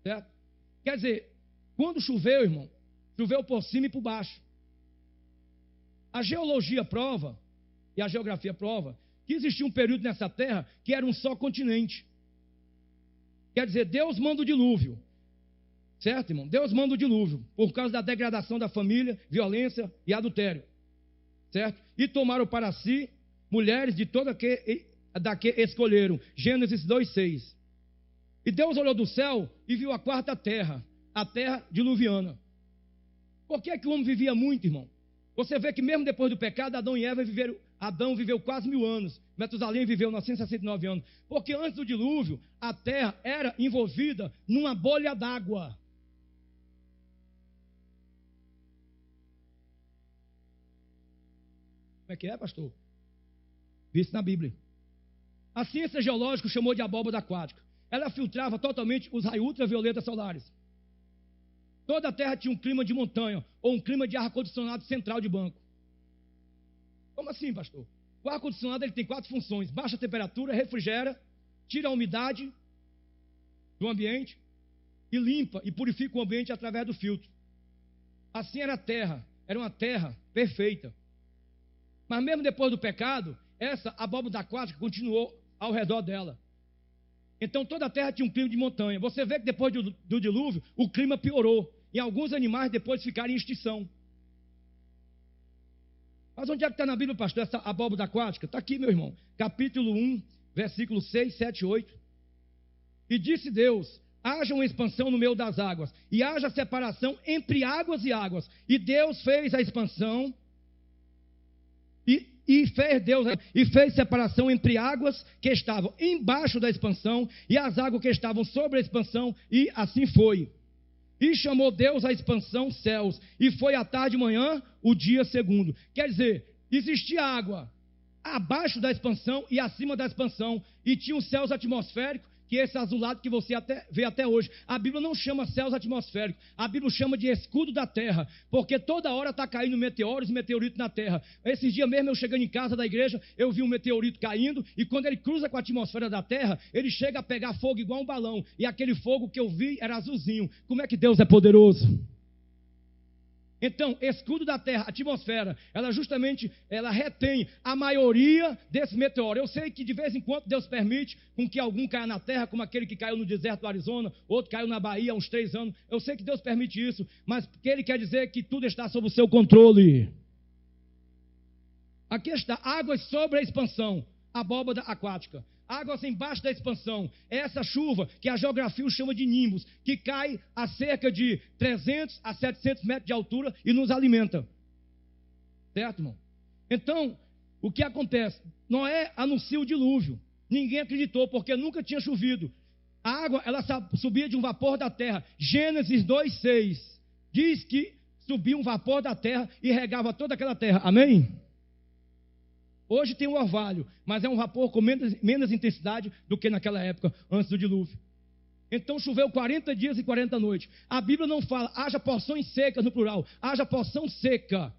Certo? Quer dizer, Quando choveu, irmão, choveu por cima e por baixo. A geologia prova, e a geografia prova, que existia um período nessa terra que era um só continente. Quer dizer, Deus manda o dilúvio. Certo, irmão? Deus manda o dilúvio por causa da degradação da família, violência e adultério. Certo? E tomaram para si mulheres de toda da que escolheram. Gênesis 2:6. E Deus olhou do céu e viu a quarta terra, a terra diluviana. Por que o homem vivia muito, irmão? Você vê que mesmo depois do pecado, Adão e Eva viveram. Adão viveu quase 1000 anos. Metusalém viveu 969 anos. Porque antes do dilúvio, a terra era envolvida numa bolha d'água. Como é que é, pastor? Visto na Bíblia. A ciência geológica chamou de abóbora aquática. Ela filtrava totalmente os raios ultravioletas solares. Toda a terra tinha um clima de montanha, ou um clima de ar-condicionado central de banco. Como assim, pastor? O ar-condicionado ele tem 4 funções: baixa temperatura, refrigera, tira a umidade do ambiente e limpa e purifica o ambiente através do filtro. Assim era a terra, era uma terra perfeita. Mas mesmo depois do pecado, essa abóbora aquática continuou ao redor dela. Então toda a terra tinha um clima de montanha. Você vê que depois do dilúvio, o clima piorou. E alguns animais depois ficaram em extinção. Mas onde é que está na Bíblia, pastor, essa abóbora aquática? Está aqui, meu irmão. Capítulo 1, versículos 6, 7 e 8. E disse Deus: haja uma expansão no meio das águas, e haja separação entre águas e águas. E Deus fez a expansão, e fez separação entre águas que estavam embaixo da expansão e as águas que estavam sobre a expansão, e assim foi. E chamou Deus a expansão céus, e foi à tarde e manhã o dia segundo. Quer dizer, existia água abaixo da expansão e acima da expansão, e tinha os céus atmosféricos, que esse azulado que você vê até hoje. A Bíblia não chama céus atmosféricos, a Bíblia chama de escudo da terra, porque toda hora está caindo meteoros e meteoritos na terra. Esses dias mesmo, eu chegando em casa da igreja, eu vi um meteorito caindo, e quando ele cruza com a atmosfera da terra, ele chega a pegar fogo igual um balão, e aquele fogo que eu vi era azulzinho. Como é que Deus é poderoso? Então, escudo da terra, atmosfera, ela retém a maioria desse meteoro. Eu sei que de vez em quando Deus permite com que algum caia na terra, como aquele que caiu no deserto do Arizona, outro caiu na Bahia há uns 3 anos. Eu sei que Deus permite isso, mas que ele quer dizer que tudo está sob o seu controle. Aqui está, águas sobre a expansão, abóbora aquática. Águas embaixo da expansão. Essa chuva que a geografia chama de nimbus, que cai a cerca de 300 a 700 metros de altura e nos alimenta. Certo, irmão? Então, o que acontece? Noé anuncia o dilúvio. Ninguém acreditou, porque nunca tinha chovido. A água, ela subia de um vapor da terra. Gênesis 2:6 diz que subia um vapor da terra e regava toda aquela terra. Amém? Hoje tem um orvalho, mas é um vapor com menos intensidade do que naquela época, antes do dilúvio. Então choveu 40 dias e 40 noites. A Bíblia não fala, haja porções secas no plural, haja porção seca.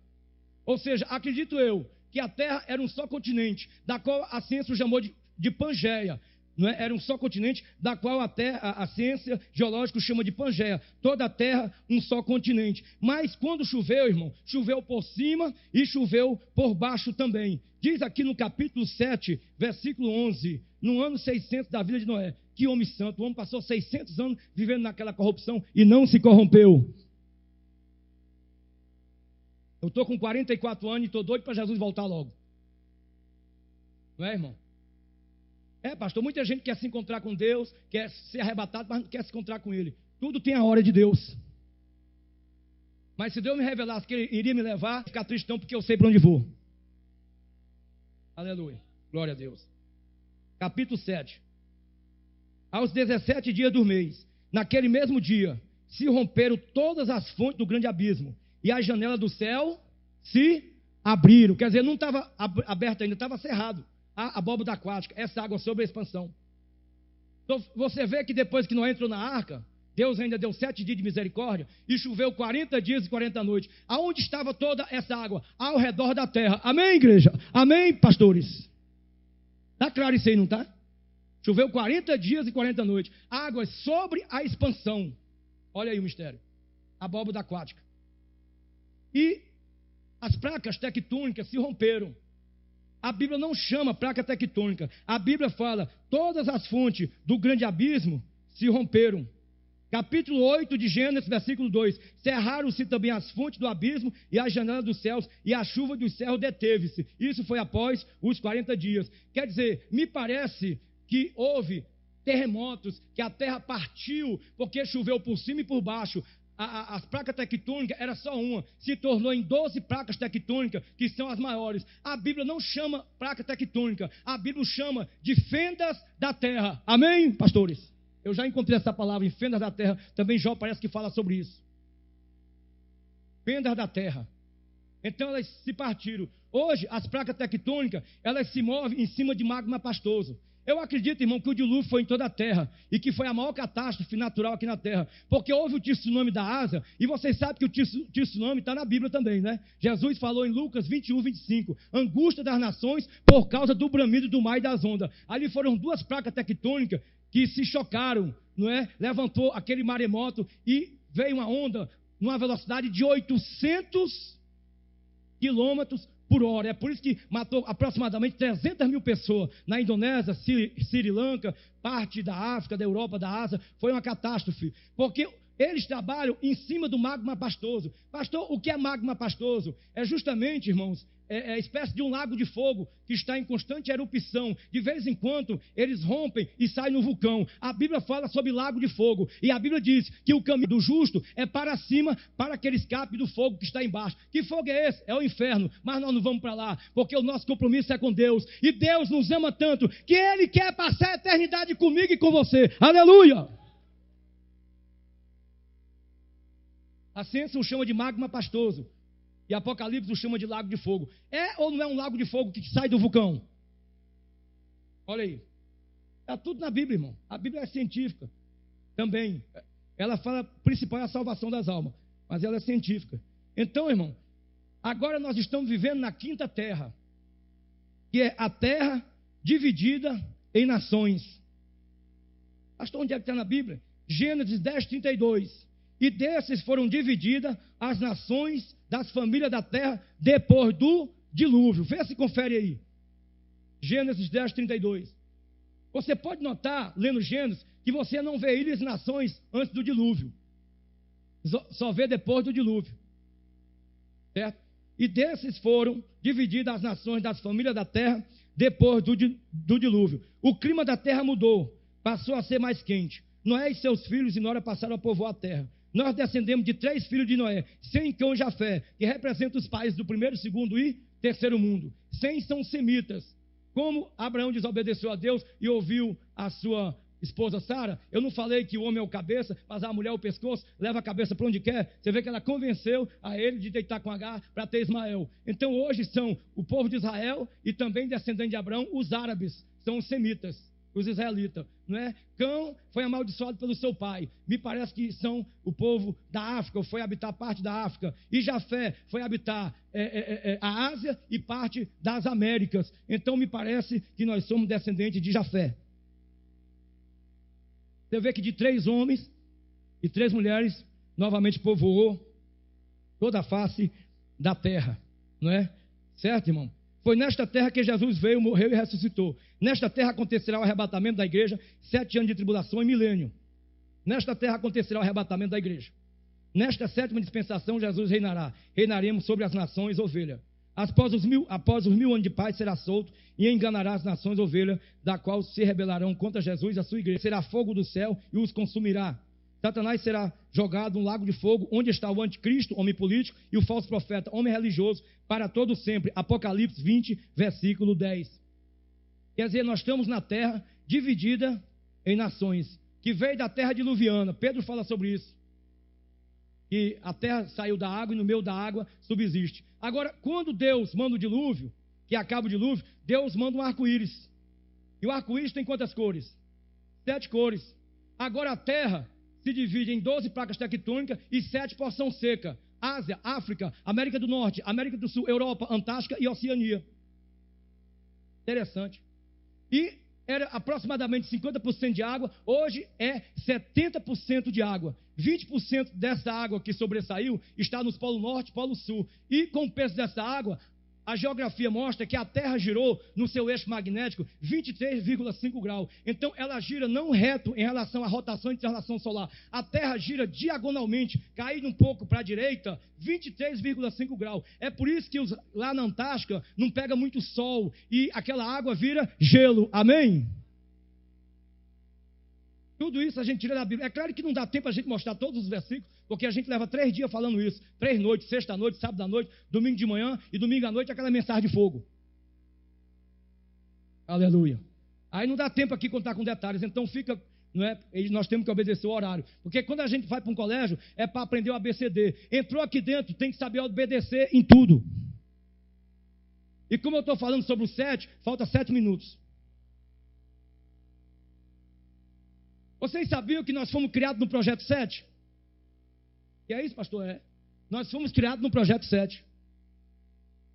Ou seja, acredito eu, que a terra era um só continente, da qual a ciência chamou de Pangeia. Não é? Era um só continente, da qual a ciência geológica chama de Pangeia. Toda a terra, um só continente. Mas quando choveu, irmão, choveu por cima e choveu por baixo também. Diz aqui no capítulo 7, versículo 11, no ano 600 da vida de Noé. Que homem santo, o homem passou 600 anos vivendo naquela corrupção e não se corrompeu. Eu estou com 44 anos e estou doido para Jesus voltar logo. Não é, irmão? É, pastor, muita gente quer se encontrar com Deus, quer ser arrebatado, mas não quer se encontrar com Ele. Tudo tem a hora de Deus. Mas se Deus me revelasse que Ele iria me levar, ficar triste não, porque eu sei para onde vou. Aleluia, glória a Deus. Capítulo 7. Aos 17 dias do mês, naquele mesmo dia, se romperam todas as fontes do grande abismo, e as janelas do céu se abriram. Quer dizer, não estava aberto ainda, estava cerrado. A abóbora aquática, essa água sobre a expansão. Então, você vê que depois que Noé entrou na arca, Deus ainda deu 7 dias de misericórdia e choveu 40 dias e 40 noites. Aonde estava toda essa água? Ao redor da terra. Amém, igreja? Amém, pastores? Está claro isso aí, não está? Choveu 40 dias e 40 noites. Águas sobre a expansão. Olha aí o mistério. abóbora aquática. E as placas tectônicas se romperam. A Bíblia não chama placa tectônica. A Bíblia fala, todas as fontes do grande abismo se romperam. Capítulo 8 de Gênesis, versículo 2. Cerraram-se também as fontes do abismo e as janelas dos céus, e a chuva dos céus deteve-se. Isso foi após os 40 dias. Quer dizer, me parece que houve terremotos, que a terra partiu, porque choveu por cima e por baixo. As placas tectônicas era só uma, se tornou em 12 placas tectônicas, que são as maiores. A Bíblia não chama placa tectônica, a Bíblia chama de fendas da terra. Amém, pastores? Eu já encontrei essa palavra em fendas da terra, também Jó parece que fala sobre isso. Fendas da terra. Então elas se partiram. Hoje, as placas tectônicas, elas se movem em cima de magma pastoso. Eu acredito, irmão, que o dilúvio foi em toda a terra e que foi a maior catástrofe natural aqui na terra, porque houve o tsunami da Ásia, e vocês sabem que o tsunami está na Bíblia também, né? Jesus falou em Lucas 21, 25, angústia das nações por causa do bramido do mar e das ondas. Ali foram duas placas tectônicas que se chocaram, não é? Levantou aquele maremoto e veio uma onda numa velocidade de 800 quilômetros por hora. É por isso que matou aproximadamente 300 mil pessoas na Indonésia, Sri Lanka, parte da África, da Europa, da Ásia. Foi uma catástrofe, porque eles trabalham em cima do magma pastoso. Pastor, o que é magma pastoso? É justamente, irmãos, é a espécie de um lago de fogo que está em constante erupção. De vez em quando, eles rompem e saem no vulcão. A Bíblia fala sobre lago de fogo. E a Bíblia diz que o caminho do justo é para cima, para que ele escape do fogo que está embaixo. Que fogo é esse? É o inferno. Mas nós não vamos para lá, porque o nosso compromisso é com Deus. E Deus nos ama tanto que Ele quer passar a eternidade comigo e com você. Aleluia! A ciência o chama de magma pastoso. E Apocalipse o chama de lago de fogo. É ou não é um lago de fogo que sai do vulcão? Olha aí. Está tudo na Bíblia, irmão. A Bíblia é científica também. Ela fala, principal é a salvação das almas. Mas ela é científica. Então, irmão, agora nós estamos vivendo na quinta terra. Que é a terra dividida em nações. Pastor, onde é que está na Bíblia? Gênesis 10, 32. E desses foram divididas as nações das famílias da terra depois do dilúvio. Vê se confere aí. Gênesis 10, 32. Você pode notar, lendo Gênesis, que você não vê ilhas e nações antes do dilúvio. Só vê depois do dilúvio. Certo? E desses foram divididas as nações das famílias da terra depois do dilúvio. O clima da terra mudou, passou a ser mais quente. Noé e seus filhos e Nora passaram a povoar a terra. Nós descendemos de 3 filhos de Noé, Sem, Cão e Jafé, que representam os países do primeiro, segundo e terceiro mundo. 100 são semitas. Como Abraão desobedeceu a Deus e ouviu a sua esposa Sara, eu não falei que o homem é o cabeça, mas a mulher é o pescoço, leva a cabeça para onde quer. Você vê que ela convenceu a ele de deitar com Agar para ter Ismael. Então hoje são o povo de Israel e também descendente de Abraão, os árabes, são os semitas, os israelitas, não é? Cão foi amaldiçoado pelo seu pai. Me parece que são o povo da África, foi habitar parte da África. E Jafé foi habitar a Ásia e parte das Américas. Então me parece que nós somos descendentes de Jafé. Você vê que de 3 homens e 3 mulheres, novamente povoou toda a face da terra, não é? Certo, irmão? Foi nesta terra que Jesus veio, morreu e ressuscitou. Nesta terra acontecerá o arrebatamento da igreja, 7 anos de tribulação e milênio. Nesta terra acontecerá o arrebatamento da igreja. Nesta 7ª dispensação, Jesus reinará. Reinaremos sobre as nações, ovelha. Após os 1000 anos de paz, será solto e enganará as nações, ovelha, da qual se rebelarão contra Jesus e a sua igreja. Será fogo do céu e os consumirá. Satanás será jogado no lago de fogo, onde está o anticristo, homem político, e o falso profeta, homem religioso, para todo sempre. Apocalipse 20, versículo 10. Quer dizer, nós estamos na terra dividida em nações, que veio da terra diluviana. Pedro fala sobre isso. Que a terra saiu da água e no meio da água subsiste. Agora, quando Deus manda o dilúvio, que acaba o dilúvio, Deus manda um arco-íris. E o arco-íris tem quantas cores? 7 cores. Agora a terra se divide em 12 placas tectônicas e 7 porção seca. Ásia, África, América do Norte, América do Sul, Europa, Antártica e Oceania. Interessante. E era aproximadamente 50% de água, hoje é 70% de água. 20% dessa água que sobressaiu está nos Polo Norte e Polo Sul. E com o peso dessa água, a geografia mostra que a Terra girou no seu eixo magnético 23,5 graus. Então, ela gira não reto em relação à rotação e translação solar. A Terra gira diagonalmente, caindo um pouco para a direita, 23,5 graus. É por isso que lá na Antártica não pega muito sol e aquela água vira gelo. Amém? Tudo isso a gente tira da Bíblia. É claro que não dá tempo a gente mostrar todos os versículos, porque a gente leva 3 dias falando isso. 3 noites, sexta noite, sábado à noite, domingo de manhã e domingo à noite aquela mensagem de fogo. Aleluia. Aí não dá tempo aqui contar com detalhes, então fica, não é? Nós temos que obedecer o horário. Porque quando a gente vai para um colégio, é para aprender o ABCD. Entrou aqui dentro, tem que saber obedecer em tudo. E como eu estou falando sobre o 7, falta 7 minutos. Vocês sabiam que nós fomos criados no projeto 7? E é isso, pastor? É. Nós fomos criados no projeto 7.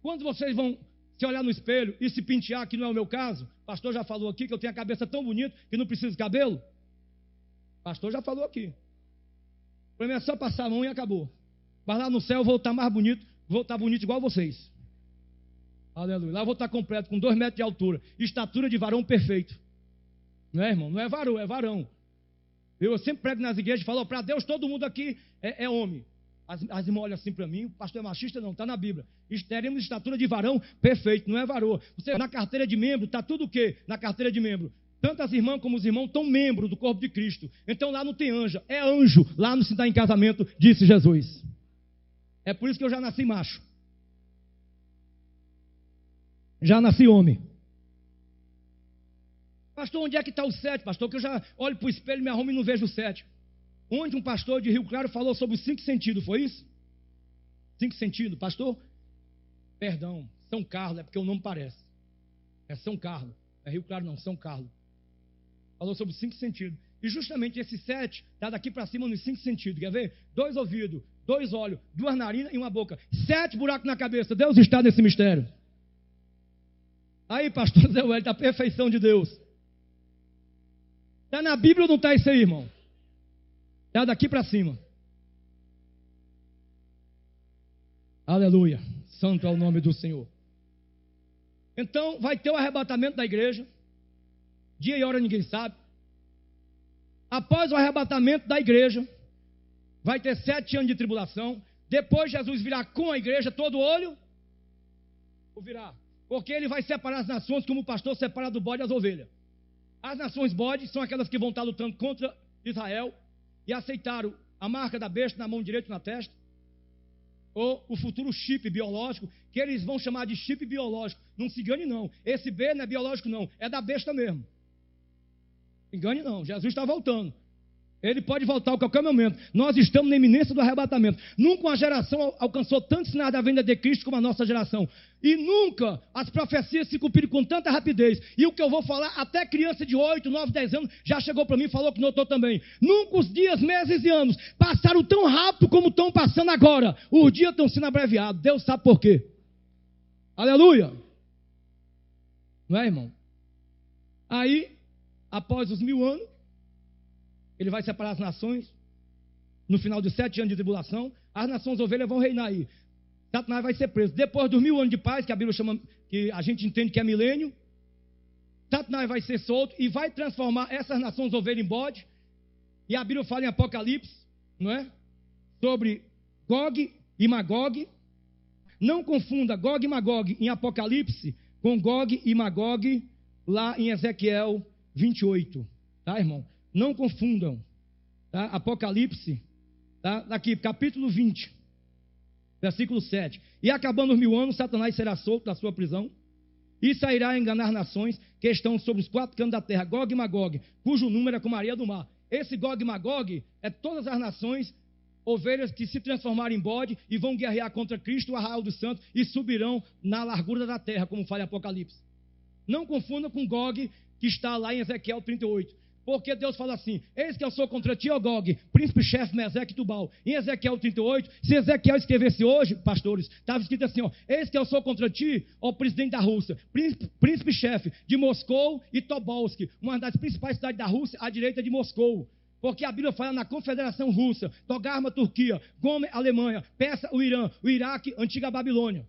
Quando vocês vão se olhar no espelho e se pentear, que não é o meu caso, o pastor já falou aqui que eu tenho a cabeça tão bonita que não preciso de cabelo. O pastor já falou aqui. O problema é só passar a mão e acabou. Mas lá no céu eu vou estar mais bonito, vou estar bonito igual vocês. Aleluia. Lá eu vou estar completo, com 2 metros de altura, estatura de varão perfeito. Não é, irmão? Não é varão, é varão. Eu sempre prego nas igrejas e falo, para Deus todo mundo aqui é homem. As irmãs olham assim para mim, o pastor é machista? Não, está na Bíblia. Teremos estatura de varão perfeito, não é varô. Você na carteira de membro, está tudo o quê? Na carteira de membro. Tanto as irmãs como os irmãos estão membros do corpo de Cristo. Então lá não tem anjo, é anjo. Lá não se dá em casamento, disse Jesus. É por isso que eu já nasci macho. Já nasci homem. Pastor, onde é que está o 7, pastor? Que eu já olho para o espelho, me arrumo e não vejo o 7. Onde um pastor de Rio Claro falou sobre os 5 sentidos, foi isso? 5 sentidos, pastor? Perdão, São Carlos, é porque o nome parece. É São Carlos, é Rio Claro não, São Carlos. Falou sobre os 5 sentidos. E justamente esse 7 está daqui para cima nos 5 sentidos, quer ver? 2 ouvidos, 2 olhos, 2 narinas e uma boca. 7 buracos na cabeça, Deus está nesse mistério. Aí, pastor Zé Wélio, da perfeição de Deus. Está na Bíblia ou não está isso aí, irmão? Está daqui para cima. Aleluia. Santo é o nome do Senhor. Então, vai ter o arrebatamento da igreja. Dia e hora ninguém sabe. Após o arrebatamento da igreja, vai ter 7 anos de tribulação. Depois Jesus virá com a igreja, todo olho o virá. Porque ele vai separar as nações como o pastor separa do bode as ovelhas. As nações bode são aquelas que vão estar lutando contra Israel e aceitaram a marca da besta na mão direita e na testa, ou o futuro chip biológico, que eles vão chamar de chip biológico. Não se engane não, esse B não é biológico não, é da besta mesmo. Não engane não, Jesus está voltando. Ele pode voltar a qualquer momento. Nós estamos na iminência do arrebatamento. Nunca uma geração alcançou tanto sinal da vinda de Cristo como a nossa geração. E nunca as profecias se cumpriram com tanta rapidez. E o que eu vou falar, até criança de 8, 9, 10 anos já chegou para mim e falou que notou também. Nunca os dias, meses e anos passaram tão rápido como estão passando agora. Os dias estão sendo abreviados. Deus sabe por quê. Aleluia. Não é, irmão? Aí, após os 1000 anos, ele vai separar as nações. No final de 7 anos de tribulação, as nações ovelhas vão reinar aí. Satanás vai ser preso. Depois dos 1000 anos de paz, que a Bíblia chama, que a gente entende que é milênio, Satanás vai ser solto e vai transformar essas nações ovelhas em bode. E a Bíblia fala em Apocalipse, não é? Sobre Gog e Magog. Não confunda Gog e Magog em Apocalipse com Gog e Magog lá em Ezequiel 28. Tá, irmão? Não confundam, tá? Apocalipse, tá? Aqui, capítulo 20, versículo 7. E acabando os 1000 anos, Satanás será solto da sua prisão e sairá a enganar nações que estão sobre os 4 cantos da terra, Gog e Magog, cujo número é como a areia do mar. Esse Gog e Magog é todas as nações, ovelhas que se transformaram em bode e vão guerrear contra Cristo, o arraial dos santos, e subirão na largura da terra, como fala em Apocalipse. Não confunda com Gog, que está lá em Ezequiel 38. Porque Deus fala assim: eis que eu sou contra ti, ó Gog, príncipe-chefe Meseque e Tubal. Em Ezequiel 38, se Ezequiel escrevesse hoje, pastores, estava escrito assim, ó: eis que eu sou contra ti, ó presidente da Rússia, príncipe-chefe de Moscou e Tobolsk, uma das principais cidades da Rússia, à direita de Moscou. Porque a Bíblia fala na Confederação Russa, Togarma, Turquia, Gomer, Alemanha, Persa, o Irã, o Iraque, antiga Babilônia.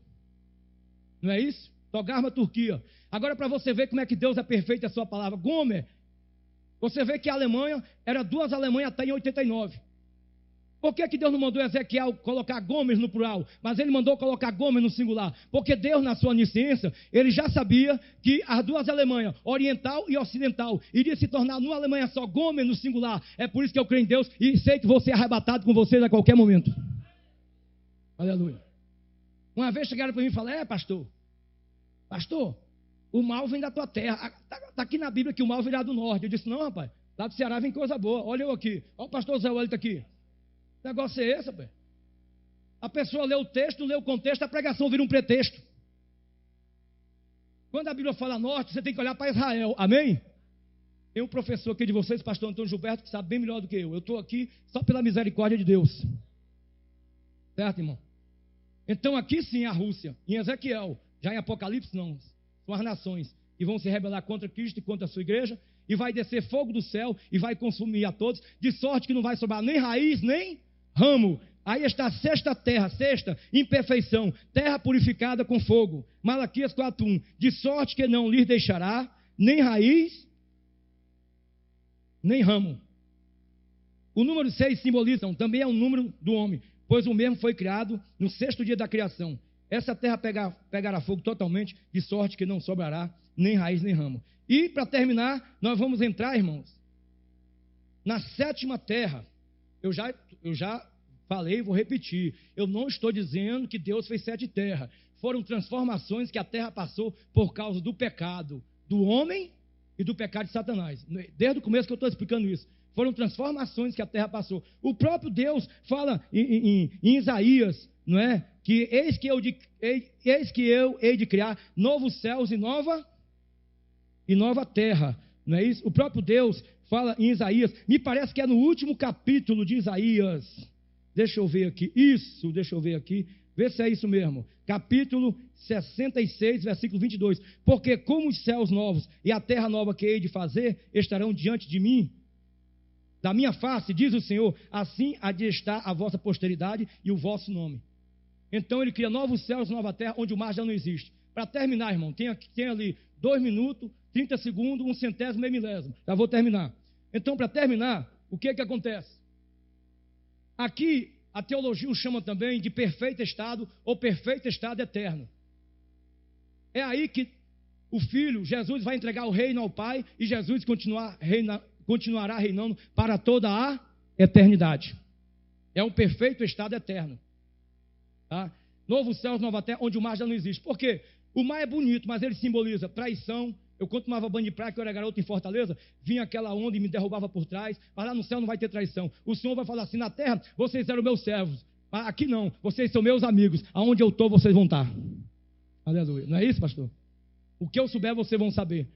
Não é isso? Togarma, Turquia. Agora, para você ver como é que Deus é perfeito, a sua palavra. Gomer, você vê que a Alemanha era 2 Alemanhas até em 89. Por que Deus não mandou Ezequiel colocar Gomes no plural, mas ele mandou colocar Gomes no singular? Porque Deus, na sua onisciência, ele já sabia que as 2 Alemanhas, oriental e ocidental, iria se tornar numa Alemanha só, Gomes no singular. É por isso que eu creio em Deus e sei que vou ser arrebatado com vocês a qualquer momento. Aleluia. Uma vez chegaram para mim e falaram: pastor, o mal vem da tua terra. Está aqui na Bíblia que o mal virá do norte. Eu disse: não, rapaz, lá do Ceará vem coisa boa. Olha eu aqui, olha o pastor Zé Wellington aqui. Que negócio é esse, rapaz? A pessoa lê o texto, lê o contexto, a pregação vira um pretexto. Quando a Bíblia fala norte, você tem que olhar para Israel, amém? Tem um professor aqui de vocês, pastor Antônio Gilberto, que sabe bem melhor do que eu. Eu estou aqui só pela misericórdia de Deus. Certo, irmão? Então aqui sim a Rússia, em Ezequiel, já em Apocalipse não, são as nações que vão se rebelar contra Cristo e contra a sua igreja, e vai descer fogo do céu e vai consumir a todos, de sorte que não vai sobrar nem raiz, nem ramo. Aí está a sexta terra, sexta imperfeição, terra purificada com fogo. Malaquias 4:1, de sorte que não lhes deixará nem raiz, nem ramo. O número 6 simboliza, também é o número do homem, pois o mesmo foi criado no 6º dia da criação. Essa terra pegará fogo totalmente, de sorte que não sobrará nem raiz nem ramo. E para terminar, nós vamos entrar, irmãos, na 7ª terra. Eu já falei, vou repetir. Eu não estou dizendo que Deus fez 7 terras. Foram transformações que a terra passou por causa do pecado do homem e do pecado de Satanás. Desde o começo que eu estou explicando isso. Foram transformações que a terra passou. O próprio Deus fala em Isaías, não é? Que eis que eu hei de criar novos céus e nova terra. Não é isso? O próprio Deus fala em Isaías. Me parece que é no último capítulo de Isaías. Deixa eu ver aqui. Isso, deixa eu ver aqui. Vê se é isso mesmo. Capítulo 66, versículo 22. Porque como os céus novos e a terra nova que hei de fazer estarão diante de mim, da minha face, diz o Senhor, assim há de estar a vossa posteridade e o vosso nome. Então ele cria novos céus, nova terra, onde o mar já não existe. Para terminar, irmão, tem ali 2 minutos, 30 segundos, 1/100º e milésimo. Já vou terminar. Então, para terminar, o que acontece? Aqui, a teologia o chama também de perfeito estado ou perfeito estado eterno. É aí que o Filho, Jesus, vai entregar o reino ao Pai e Jesus continuará reinando para toda a eternidade. É um perfeito estado eterno. Tá? Novo céu, nova terra, onde o mar já não existe. Por quê? O mar é bonito, mas ele simboliza traição. Eu quando tomava banho de praia, que eu era garoto em Fortaleza, vinha aquela onda e me derrubava por trás. Mas lá no céu não vai ter traição. O Senhor vai falar assim: na terra vocês eram meus servos, mas aqui não, vocês são meus amigos. Aonde eu estou, vocês vão estar. Aleluia. Não é isso, pastor? O que eu souber, vocês vão saber.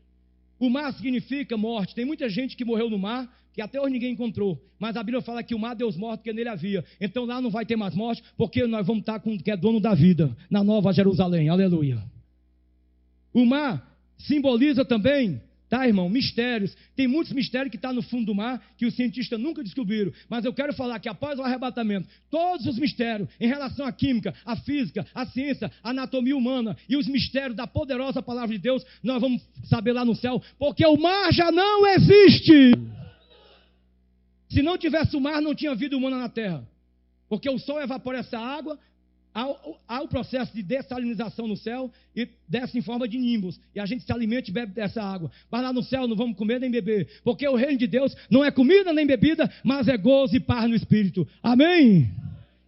O mar significa morte. Tem muita gente que morreu no mar, que até hoje ninguém encontrou. Mas a Bíblia fala que o mar deu os mortos, que nele havia. Então lá não vai ter mais morte, porque nós vamos estar com o que é dono da vida, na Nova Jerusalém. Aleluia. O mar simboliza também, tá, irmão, mistérios. Tem muitos mistérios que estão no fundo do mar, que os cientistas nunca descobriram. Mas eu quero falar que após o arrebatamento, todos os mistérios em relação à química, à física, à ciência, à anatomia humana e os mistérios da poderosa palavra de Deus, nós vamos saber lá no céu, porque o mar já não existe. Se não tivesse o mar, não tinha vida humana na terra. Porque o sol evapora essa água, há o processo de dessalinização no céu e desce em forma de nimbus. E a gente se alimenta e bebe dessa água. Mas lá no céu não vamos comer nem beber. Porque o reino de Deus não é comida nem bebida, mas é gozo e paz no Espírito. Amém?